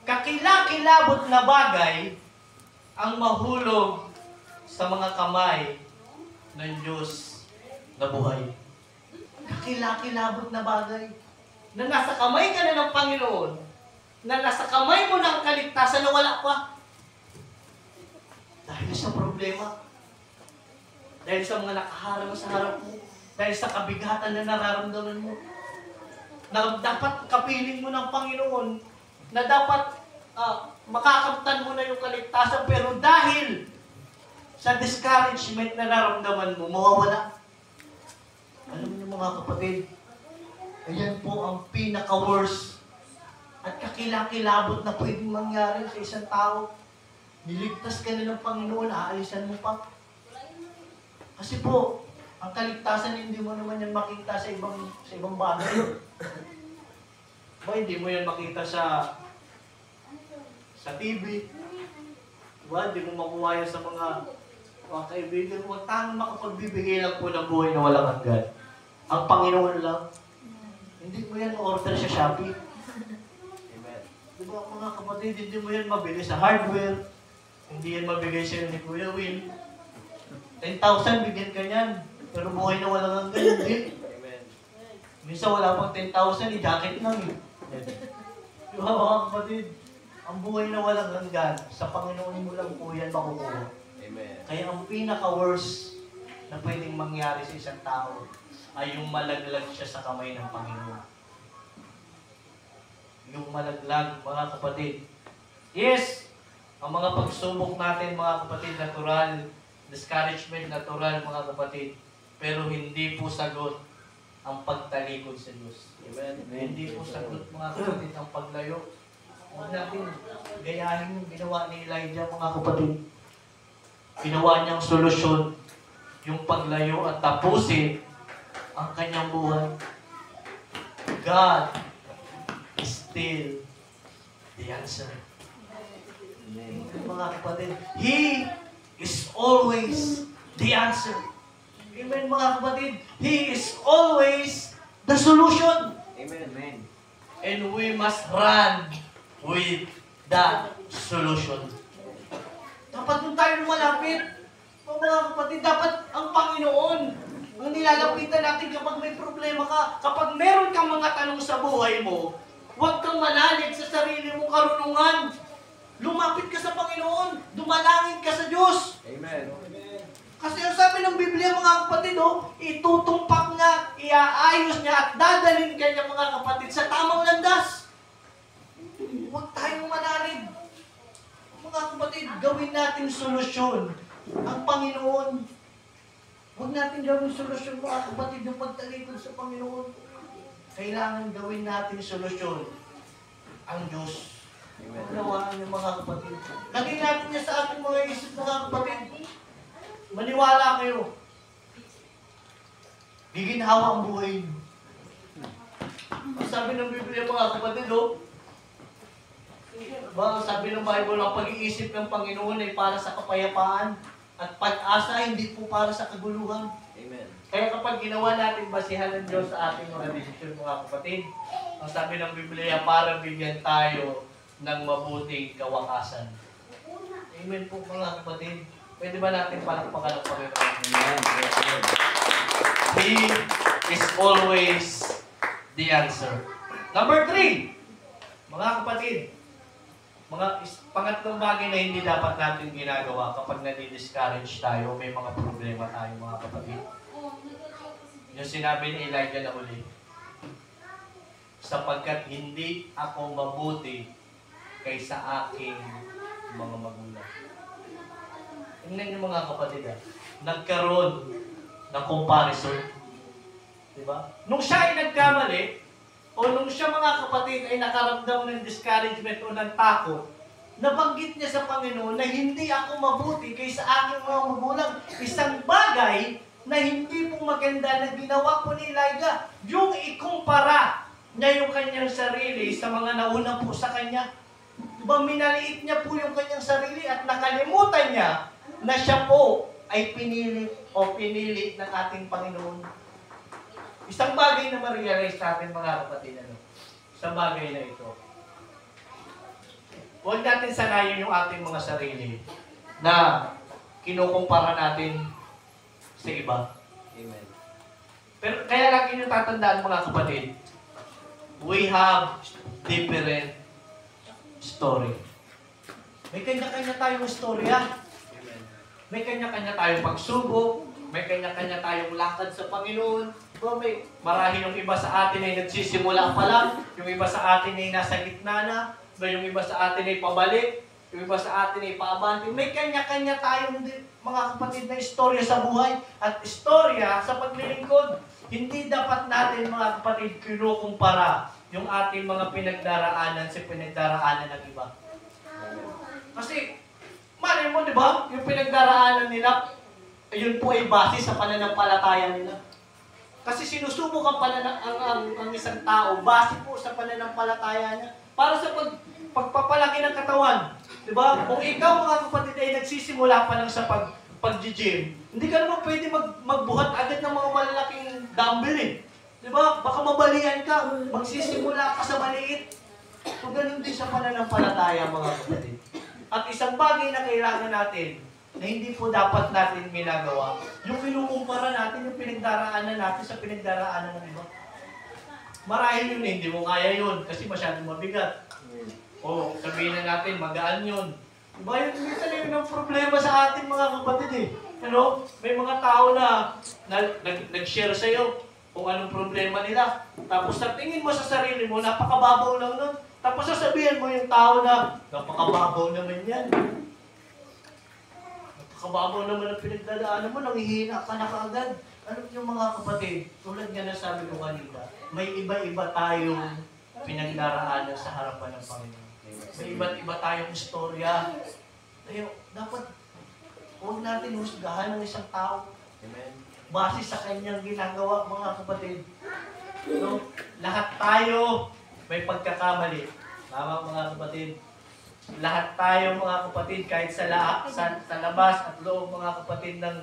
kakilakilabot na bagay ang mahulog sa mga kamay ng Diyos na buhay. Kakilakilabot na bagay na nasa kamay ka na ng Panginoon, na nasa kamay mo ng kaligtasan na wala pa. Dahil sa problema, dahil sa mga nakaharang sa harap mo, dahil sa kabigatan na nararamdaman mo, na dapat kapiling mo ng Panginoon, na dapat makakamtan mo na yung kaligtasan, pero dahil sa discouragement na naramdaman mo, mawawala. Alam niyo mga kapatid, ayan po ang pinaka-worst at kakilakilabot na pwedeng mangyari sa isang tao. Niligtas ka na ng Panginoon, aalisan mo pa. Kasi po, ang kaligtasan hindi mo naman yan makita sa ibang bagay. Ba, hindi mo yan makita sa TV. Diba? Hindi mo makuha yan sa mga kaibigan. Huwag tayong makapagbibigay lang po ng buhay na walang hanggan. Ang Panginoon lang. Hindi mo yan order sa Shopee. Amen. Diba mga kapatid, hindi mo yan mabili sa hardware. Hindi yan mabigay sa'yo ni Kuya Will. 10,000 bigyan ka yan. Pero buhay na walang hanggan, hindi. Amen. Minsan wala pang 10,000, i-jacket lang eh. Diba mga kapatid? Ang buhay na walang hanggan, sa Panginoon mo lang po yan makukuha. Amen. Kaya ang pinaka-worst na pwedeng mangyari sa isang tao ay yung malaglag siya sa kamay ng Panginoon. Yung malaglag, mga kapatid. Yes, ang mga pagsubok natin, mga kapatid, natural. Discouragement, natural, mga kapatid. Pero hindi po sagot ang pagtalikod sa Diyos. Amen. Hindi po sagot, mga kapatid, ang paglayo. Huwag natin gayahin yung ginawa ni Elijah, mga kapatid. Ginawa niyang solusyon yung paglayo at tapusin ang kanyang buhay. God is still the answer. Amen. Mga kapatid, He is always the answer. Amen, mga kapatid. He is always the solution. Amen. Amen. And we must run with the solution. Dapat doon tayo lumalapit. Mga kapatid, dapat ang Panginoon ang nilalapitan natin kapag may problema ka. Kapag meron kang mga tanong sa buhay mo, huwag kang manalig sa sarili mong karunungan. Lumapit ka sa Panginoon. Dumalangin ka sa Diyos. Amen. Kasi ang sabi ng Biblia, mga kapatid, itutumpak niya, iaayos niya, at dadalhin ka niya, mga kapatid, sa tamang landas. Huwag tayong manalig. Mga kapatid, gawin natin solusyon ang Panginoon. Huwag natin gawin solusyon, mga kapatid, yung pagtalikod sa Panginoon. Kailangan gawin natin solusyon ang Diyos. Amen. Unawaan niyo, mga kapatid. Lagyan natin niya sa ating mga isip, mga kapatid. Maniwala kayo. Giginhawa ang buhay niyo. Ang sabi ng Biblia, mga kapatid, sabi ng Bible, ang pag-iisip ng Panginoon ay para sa kapayapaan at pag-asa, hindi po para sa kaguluhan. Amen. Kaya kapag ginawa natin basihan ng Diyos sa ating mga desisyon, mga kapatid, ang sabi ng Biblia, para bigyan tayo ng mabuting kawakasan. Amen po, mga kapatid. Pwede ba natin palakpakan ang Panginoon? Amen. He is always the answer. Number 3, mga kapatid, pangatlong bagay na hindi dapat natin ginagawa kapag nadi-discourage tayo, may mga problema tayo, mga kapatid. Yung sinabi ni Elijah na uli, sapagkat hindi ako mabuti kaysa aking mga magulang. Tingnan niyo, mga kapatid, nagkaroon ng comparison. Diba? Nung siya ay nagkamali, o nung siya, mga kapatid, ay nakaramdam ng discouragement o ng takot, nabanggit niya sa Panginoon na hindi ako mabuti kaysa aking mga magulang. Isang bagay na hindi po maganda na ginawa po ni Elijah, yung ikumpara niya yung kanyang sarili sa mga nauna po sa kanya. Diba, minaliit niya po yung kanyang sarili at nakalimutan niya na siya po ay pinili ng ating Panginoon. Isang bagay na ma-realize natin, mga kapatid, isang bagay na ito. Huwag natin sanayin yung ating mga sarili na kinukumpara natin sa iba. Amen. Pero kaya lagi nyo tatandaan, mga kapatid, we have different story. May kanya-kanya tayong storya. Amen. May kanya-kanya tayong pagsubok. May kanya-kanya tayong lakad sa Panginoon. May marahil yung iba sa atin ay nagsisimula pa lang. Yung iba sa atin ay nasa gitna na. Yung iba sa atin ay pabalik. Yung iba sa atin ay paabante. May kanya-kanya tayong mga kapatid na istorya sa buhay. At istorya sa paglilingkod. Hindi dapat natin, mga kapatid, kinukumpara yung ating mga pinagdaraanan sa pinagdaraanan ng iba. Kasi, malay mo, di ba? Yung pinagdaraanan nila, yun po ay base sa pananampalataya nila. Kasi sinusubok ang isang tao base po sa pananampalataya niya. Para sa pagpapalaki ng katawan. Di ba? Kung ikaw, mga kapatid, ay nagsisimula pa lang sa pag-gym, hindi ka naman pwede magbuhat agad ng mga malalaking dumbbell eh. Di ba? Baka mabalian ka. Magsisimula ka sa maliit. So, ganun din sa pananampalataya, mga kapatid. At isang bagay na kailangan natin na hindi po dapat natin ginagawa, yung kinukumpara natin yung pinagdaraanan natin sa pinagdaraanan ng iba. Marahil yun, hindi mo kaya yun kasi masyadong mabigat. O sabihin na natin, magaan yun. Diba yun, minsan yun ang problema sa atin mga kapatid eh. Ano? May mga tao na nag-share sa'yo kung anong problema nila. Tapos sa tingin mo sa sarili mo, napakababaw lang nun. Tapos sasabihin mo yung tao na, napakababaw naman yan. Napakababaw naman ang pinagdadaanan mo, nanghihina ka na kaagad. Ano yung mga kapatid? Tulad nga na sabi ko kanina, may iba-iba tayong pinagdaraanan sa harapan ng Panginoon. May iba't iba tayong istorya. Kaya dapat huwag natin husgahan ng isang tao. Amen. Base sa kanyang ginagawa, mga kapatid. No? Lahat tayo may pagkakamali. Tama, mga kapatid. Lahat tayo, mga kapatid, kahit sa labas at loob, mga kapatid, ng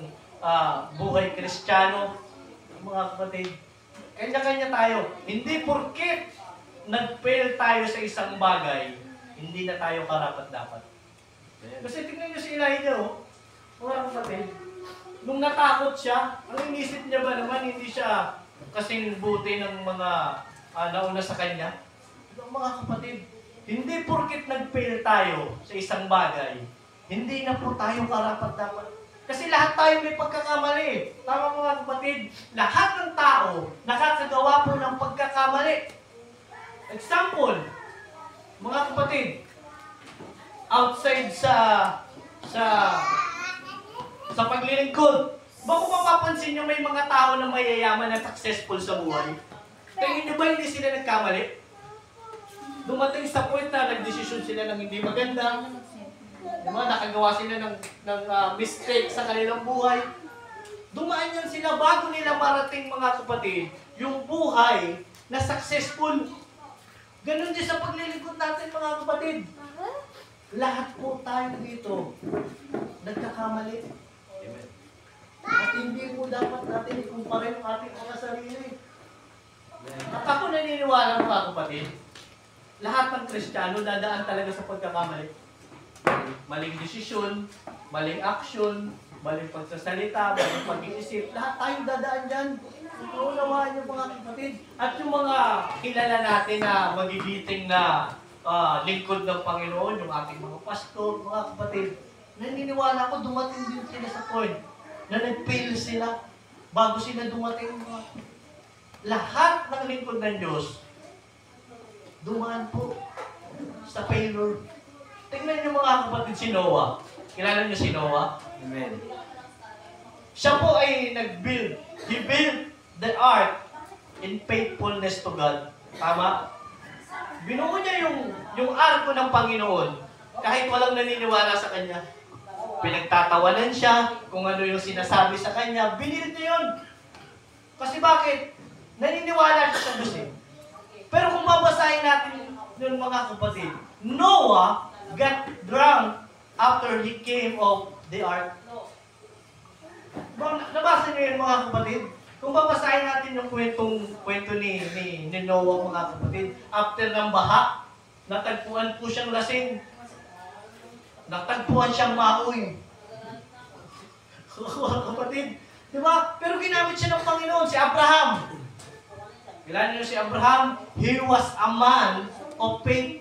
buhay Kristiyano, mga kapatid, kanya-kanya tayo. Hindi porket nag-fail tayo sa isang bagay, hindi na tayo karapat-dapat. Kasi tingnan nyo si Elijah, mga kapatid, nung natakot siya, ang inisip niya ba naman, hindi siya kasing buti ng mga nauna sa kanya? Mga kapatid, hindi porket nag-fail tayo sa isang bagay, hindi na po tayo karapat-dapat. Kasi lahat tayo may pagkakamali. Tama, mga kapatid, lahat ng tao nakakagawa po ng pagkakamali. Example, mga kapatid, outside sa paglilingkod. Ba kung mapapansin nyo, may mga tao na mayayaman at successful sa buhay. Tingin nyo ba hindi sila nagkamali? Dumating sa point na nagdesisyon sila ng hindi maganda. Diba? Nakagawa sila ng mistake sa kanilang buhay. Dumaan yan sila bago nila marating, mga kapatid, yung buhay na successful. Ganon din sa paglilingkod natin, mga kapatid. Lahat po tayo dito nagkakamali. Amen. At hindi po dapat natin ikumpara yung ating mga sarili. At ako naniniwala, mga kapatid, lahat ng Kristiyano dadaan talaga sa pagkakamali. Maling desisyon, maling aksyon, maling pagsasalita, maling pag-iisip, lahat tayong dadaan dyan. Unawaan niyo, mga kapatid. At yung mga kilala natin na magigiting na lingkod ng Panginoon, yung ating mga pastor, mga kapatid, naniniwala ko dumating din sila sa point na nag-fail sila bago sila dumating. Lahat ng lingkod ng Diyos dumaan po sa failure. Tingnan niyo, mga kapatid, si Noah. Kilala niyo si Noah? Amen. Siya po ay nag-build. He built the ark in faithfulness to God. Tama? Binuo niya yung arko ng Panginoon kahit walang naniniwala sa kanya. Pinagtatawanan siya kung ano yung sinasabi sa kanya. Binilit niya yun. Kasi bakit? Naniniwala siya sa Diyos eh. Pero kung babasahin natin yung mga kapatid, Noah got drunk after he came of the ark. Nabasa niyo yun, mga kapatid? Kung babasahin natin yung kwento ni Noah, mga kapatid, after ng baha, natagpuan po siyang lasing. Natagpuan siyang maoy. Mga kapatid, di ba? Pero ginamit siya ng Panginoon, si Abraham. Kilala niyo si Abraham? He was a man of faith.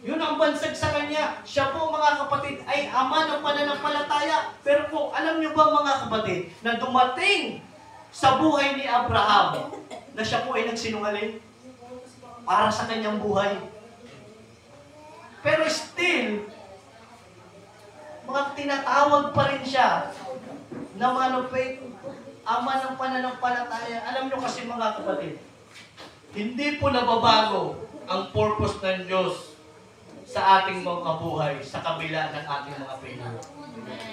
Yun ang bansag sa kanya. Siya po, mga kapatid, ay ama ng pananampalataya. Pero po, alam niyo ba, mga kapatid, na dumating sa buhay ni Abraham na siya po ay nagsinungaling para sa kanyang buhay. Pero still, mga tinatawag pa rin siya na man of faith, ama ng pananampalataya. Alam niyo kasi, mga kapatid, hindi po nababago ang purpose ng Diyos sa ating mga buhay, sa kabila ng ating mga failure.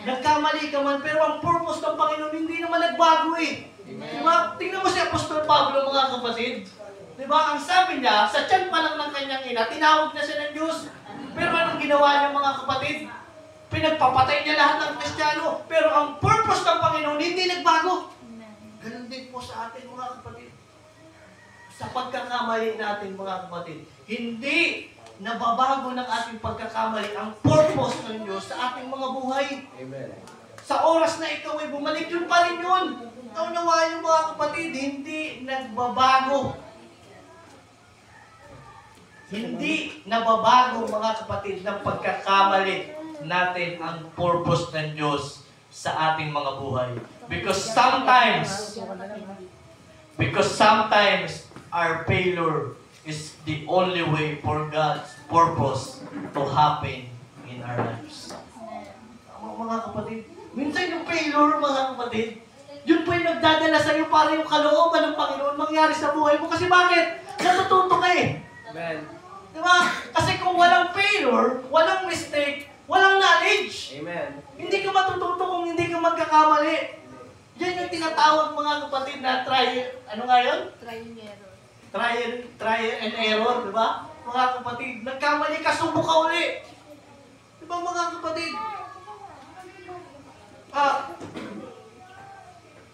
Nagkamali ka man, pero ang purpose ng Panginoon hindi naman nagbago eh. Diba? Tingnan mo si Apostol Pablo, mga kapatid. Diba? Ang sabi niya, sa tiyan pa lang ng kanyang ina, tinawag na siya ng Diyos. Pero anong ginawa niya, mga kapatid? Pinagpapatay niya lahat ng Kristiyano. Pero ang purpose ng Panginoon hindi nagbago. Ganun din po sa atin, mga kapatid. Sa pagkakamali natin, mga kapatid, hindi nababago ng ating pagkakamali ang purpose ng Diyos sa ating mga buhay. Amen. Sa oras na ikaw ay bumalik, yun pa rin yun. Naunawain yung mga kapatid, hindi nagbabago. Hindi nababago mga kapatid ng pagkakamali natin ang purpose ng Diyos sa ating mga buhay. Because sometimes our failure is the only way for God's purpose to happen in our lives. Mga kapatid, minsan yung failure, mga kapatid, yun po yung nagdadala sa iyo para yung kalooban ng Panginoon mangyari sa buhay mo. Kasi bakit? Natututo ka eh. Amen. Diba? Kasi kung walang failure, walang mistake, walang knowledge. Amen. Hindi ka matututo kung hindi ka magkakamali. Yan yung tinatawag mga kapatid na ano nga yun? Try and error, di ba? Mga kapatid, nagkamali ka, subok ka uli. Di ba mga kapatid?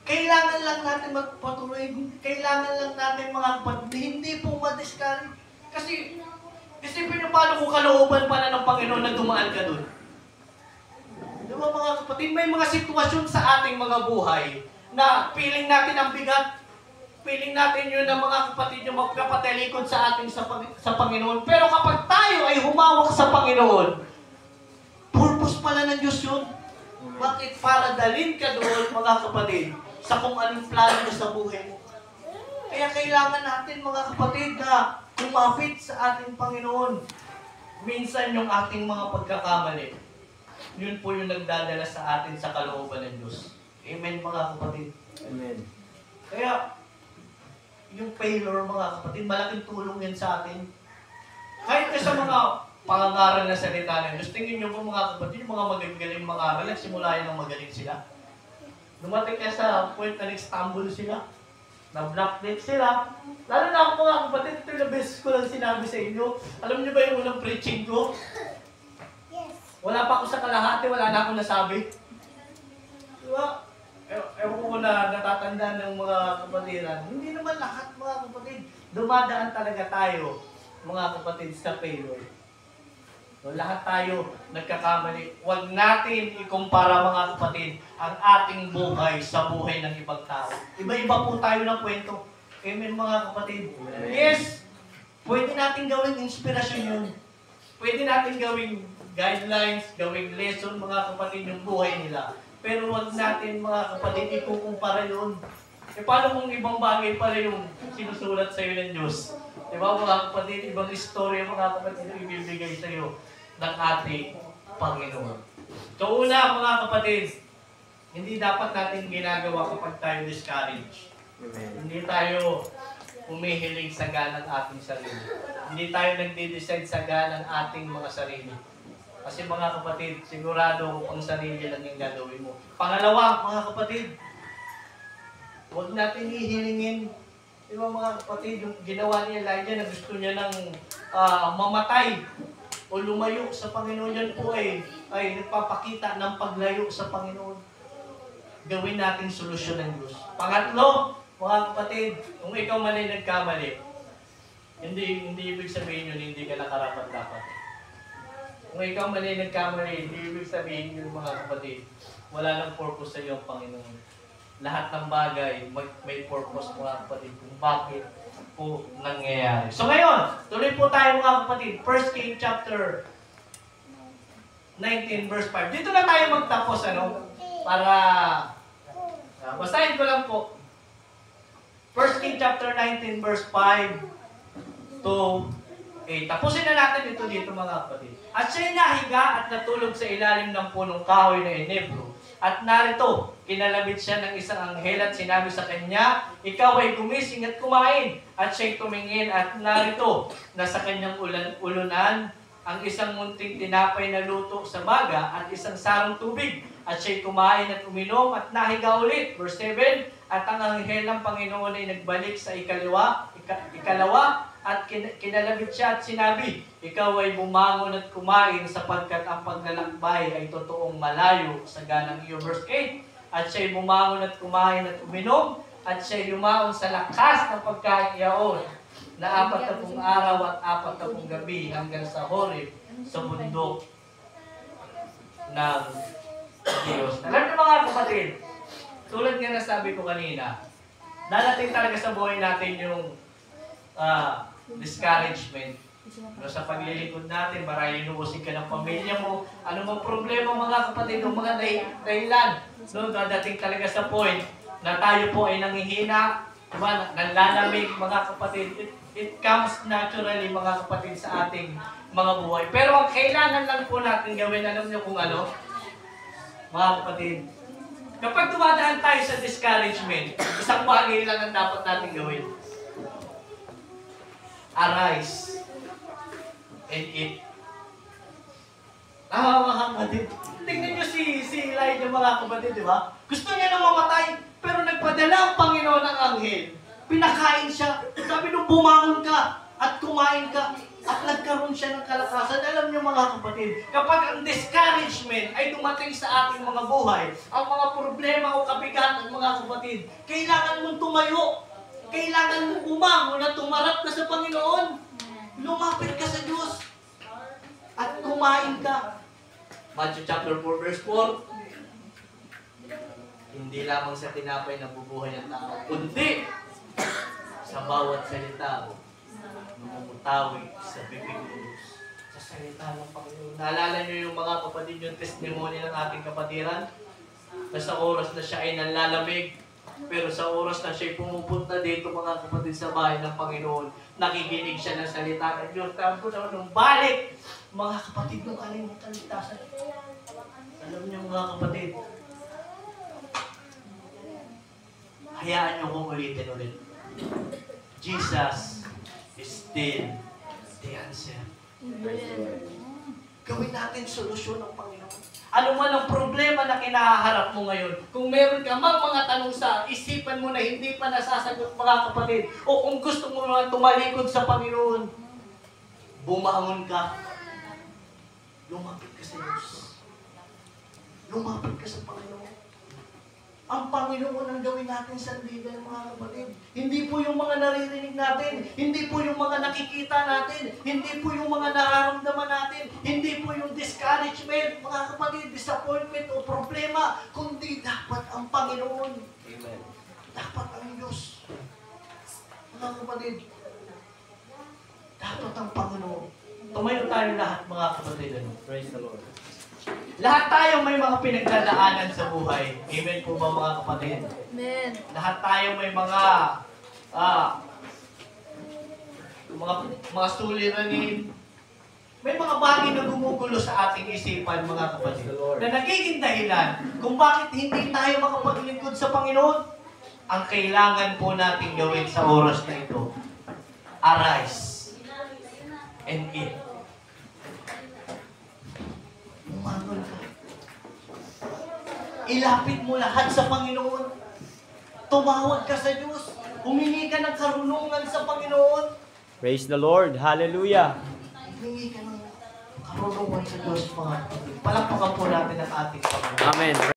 Kailangan lang natin magpatuloy. Kailangan lang natin mga kapatid, hindi po ma-discourage. Kasi, isipin nyo paano kung kalooban pala ng Panginoon na dumaan ka dun. Di ba mga kapatid, may mga sitwasyon sa ating mga buhay na feeling natin ang bigat. Feeling natin yun na mga kapatid yung magkapatalikod sa ating sa Panginoon. Pero kapag tayo ay humawak sa Panginoon, purpose pala ng Diyos yun. Bakit? Para dalhin ka doon, mga kapatid, sa kung anong plano mo sa buhay mo. Kaya kailangan natin, mga kapatid, na kumapit sa ating Panginoon. Minsan yung ating mga pagkakamali, yun po yung nagdadala sa atin sa kalooban ng Diyos. Amen, mga kapatid. Amen. Kaya, yung failure, mga kapatid, malaking tulong yan sa atin. Kahit sa mga pangangaral na salita ng Diyos, tingin nyo po mga kapatid, yung mga magagaling mangaral, nagsimula yan ng magaling sila. Dumating kaya sa point na nag-stumble sila, na-blackneck sila. Lalo na ako mga kapatid, ito yung best ko lang sinabi sa inyo. Alam niyo ba yung unang preaching ko? Wala pa ako sa kalahati, wala na akong nasabi. Diba? Ewan ko na natatanda ng mga kapatiran, hindi naman lahat mga kapatid. Dumadaan talaga tayo, mga kapatid, sa failure. So, lahat tayo nagkakamali. Huwag natin ikumpara mga kapatid ang ating buhay sa buhay ng ibang tao. Iba-iba po tayo ng kwento. Amen mga kapatid. Yes! Pwede natin gawing inspirasyon yun. Pwede natin gawing guidelines, gawing lesson mga kapatid yung buhay nila. Pero huwag natin mga kapatid ikukumpara yun. E paano kung ibang bagay pala yung sinusulat sa iyo ng Diyos? Diba mga kapatid, ibang istorya mga kapatid yung ibibigay sa iyo ng ating Panginoon. So una mga kapatid, hindi dapat natin ginagawa kapag tayo discouraged. Hindi tayo humihiling sa ganang ating sarili. Hindi tayo nagde-decide sa ganang ating mga sarili. Kasi mga kapatid, sigurado kung ang sarili lang yung gagawin mo. Pangalawa, mga kapatid, huwag natin ihilingin. Di ba mga kapatid, yung ginawa ni Elijah na gusto niya ng mamatay o lumayo sa Panginoon, yan po ay nagpapakita ng paglayo sa Panginoon. Gawin natin solusyon ng Diyos. Pangatlo, mga kapatid, kung ikaw man ay nagkamali, hindi ibig sabihin yun, hindi ka nakarapat-dapat. Kung ikaw man ay nagkamali, hindi ibig sabihin yun mga kapatid, wala nang purpose sa iyo ang Panginoon. Lahat ng bagay may purpose mga kapatid kung bakit po nangyayari. So ngayon, tuloy po tayo mga kapatid. 1 Kings chapter 19 verse 5. Dito na tayo magtapos para basahin ko lang po. 1 Kings chapter 19 verse 5 to 8. Tapusin na natin ito dito mga kapatid. At siya'y nahiga at natulog sa ilalim ng punong kahoy na enebro. At narito, kinalabit siya ng isang anghel at sinabi sa kanya, ikaw ay gumising at kumain. At siya'y tumingin at narito, nasa kanyang ulunan ang isang munting tinapay na luto sa baga at isang sarong tubig. At siya'y kumain at uminom at nahiga ulit. Verse 7, at ang anghel ng Panginoon ay nagbalik sa ikalawa at kinalabit siya at sinabi, ikaw ay bumangon at kumain sapagkat ang paglalakbay ay totoong malayo sa ganang iyo. Verse 8, at siya'y bumangon at kumain at uminom at siya'y lumaon sa lakas ng pagkain iyaon na 40 araw at 40 gabi hanggang sa Horeb sa bundok ng Diyos. Alam niyo mga kapatid, tulad nga nasabi ko kanina, darating talaga sa buhay natin yung discouragement. Sa paglilingkod natin, marahil inuusig ka ng pamilya mo, ano mang problema mga kapatid, o mga dahilan. No, dadating talaga sa point na tayo po ay nanghihina, diba? Nanlalamig mga kapatid. It comes naturally mga kapatid sa ating mga buhay. Pero ang kailangan lang po natin gawin, alam niyo kung ano? Mga kapatid, kapag dumadaan tayo sa discouragement, isang bagay lang ang dapat natin gawin. Arise and eat. Mga kapatid. Tingnan nyo si Elijah mga kapatid, di ba? Gusto niya na mamatay, pero nagpadala ang Panginoon ng anghel. Pinakain siya. Sabi nung bumangon ka at kumain ka at nagkaroon siya ng kalakasan. Alam niyo mga kapatid, kapag ang discouragement ay dumating sa ating mga buhay, ang mga problema o kabigatan mga kapatid, kailangan mong tumayo. Kailangan mong bumangon at tumarap ka sa Panginoon. Lumapit ka sa Diyos. At kumain ka. Matthew chapter 4 verse 4. Hindi lamang sa tinapay nabubuhay ang tao, kundi sa bawat salita namumutawi sa bibig ng Diyos. Sa salita ng Panginoon. Naalala niyo yung mga kapatid, yung testimony ng ating kapatiran? Na sa oras na siya ay nanlalamig, pero sa oras na siya pumupunta dito mga kapatid sa bahay ng Panginoon, nakikinig siya ng salita ng Diyos. Tapos ko naman nung balik, mga kapatid nung kalimutan ligtasan. Alam niyo mga kapatid, hayaan niyo kong ulitin ulit. Jesus is still the answer. Gawin natin solusyon ng Panginoon. Ano man ang problema na kinaharap mo ngayon, kung meron ka mang mga tanong sa isipan mo na hindi pa nasasagot mga kapatid, o kung gusto mo naman tumalikod sa Panginoon, bumangon ka, lumapit ka sa Diyos. Lumapit ka sa Panginoon. Ang Panginoon ang gawin natin sandigan mga kapatid. Hindi po yung mga naririnig natin, hindi po yung mga nakikita natin, hindi po yung mga nararamdaman natin, hindi po yung discouragement, mga kapatid, disappointment o problema, kundi dapat ang Panginoon. Amen. Dapat ang Diyos. Mga kapatid, dapat ang Panginoon. Tumayo tayo lahat mga kapatid. Praise the Lord. Lahat tayo may mga pinagdadaanan sa buhay. Amen po ba mga kapatid? Amen. Lahat tayo may mga suliranin. May mga bagay na gumugulo sa ating isipan mga kapatid. Na nagiging dahilan kung bakit hindi tayo makapaglingkod sa Panginoon. Ang kailangan po natin gawin sa oras na ito, arise and eat. Umangon ka. Ilapit mo lahat sa Panginoon. Tumawag ka sa Diyos. Humingi ka ng karunungan sa Panginoon. Praise the Lord. Hallelujah. Humingi ka ng karunungan sa Diyos, mga kapatid. Palakpakan po natin ang ating Panginoon. Amen.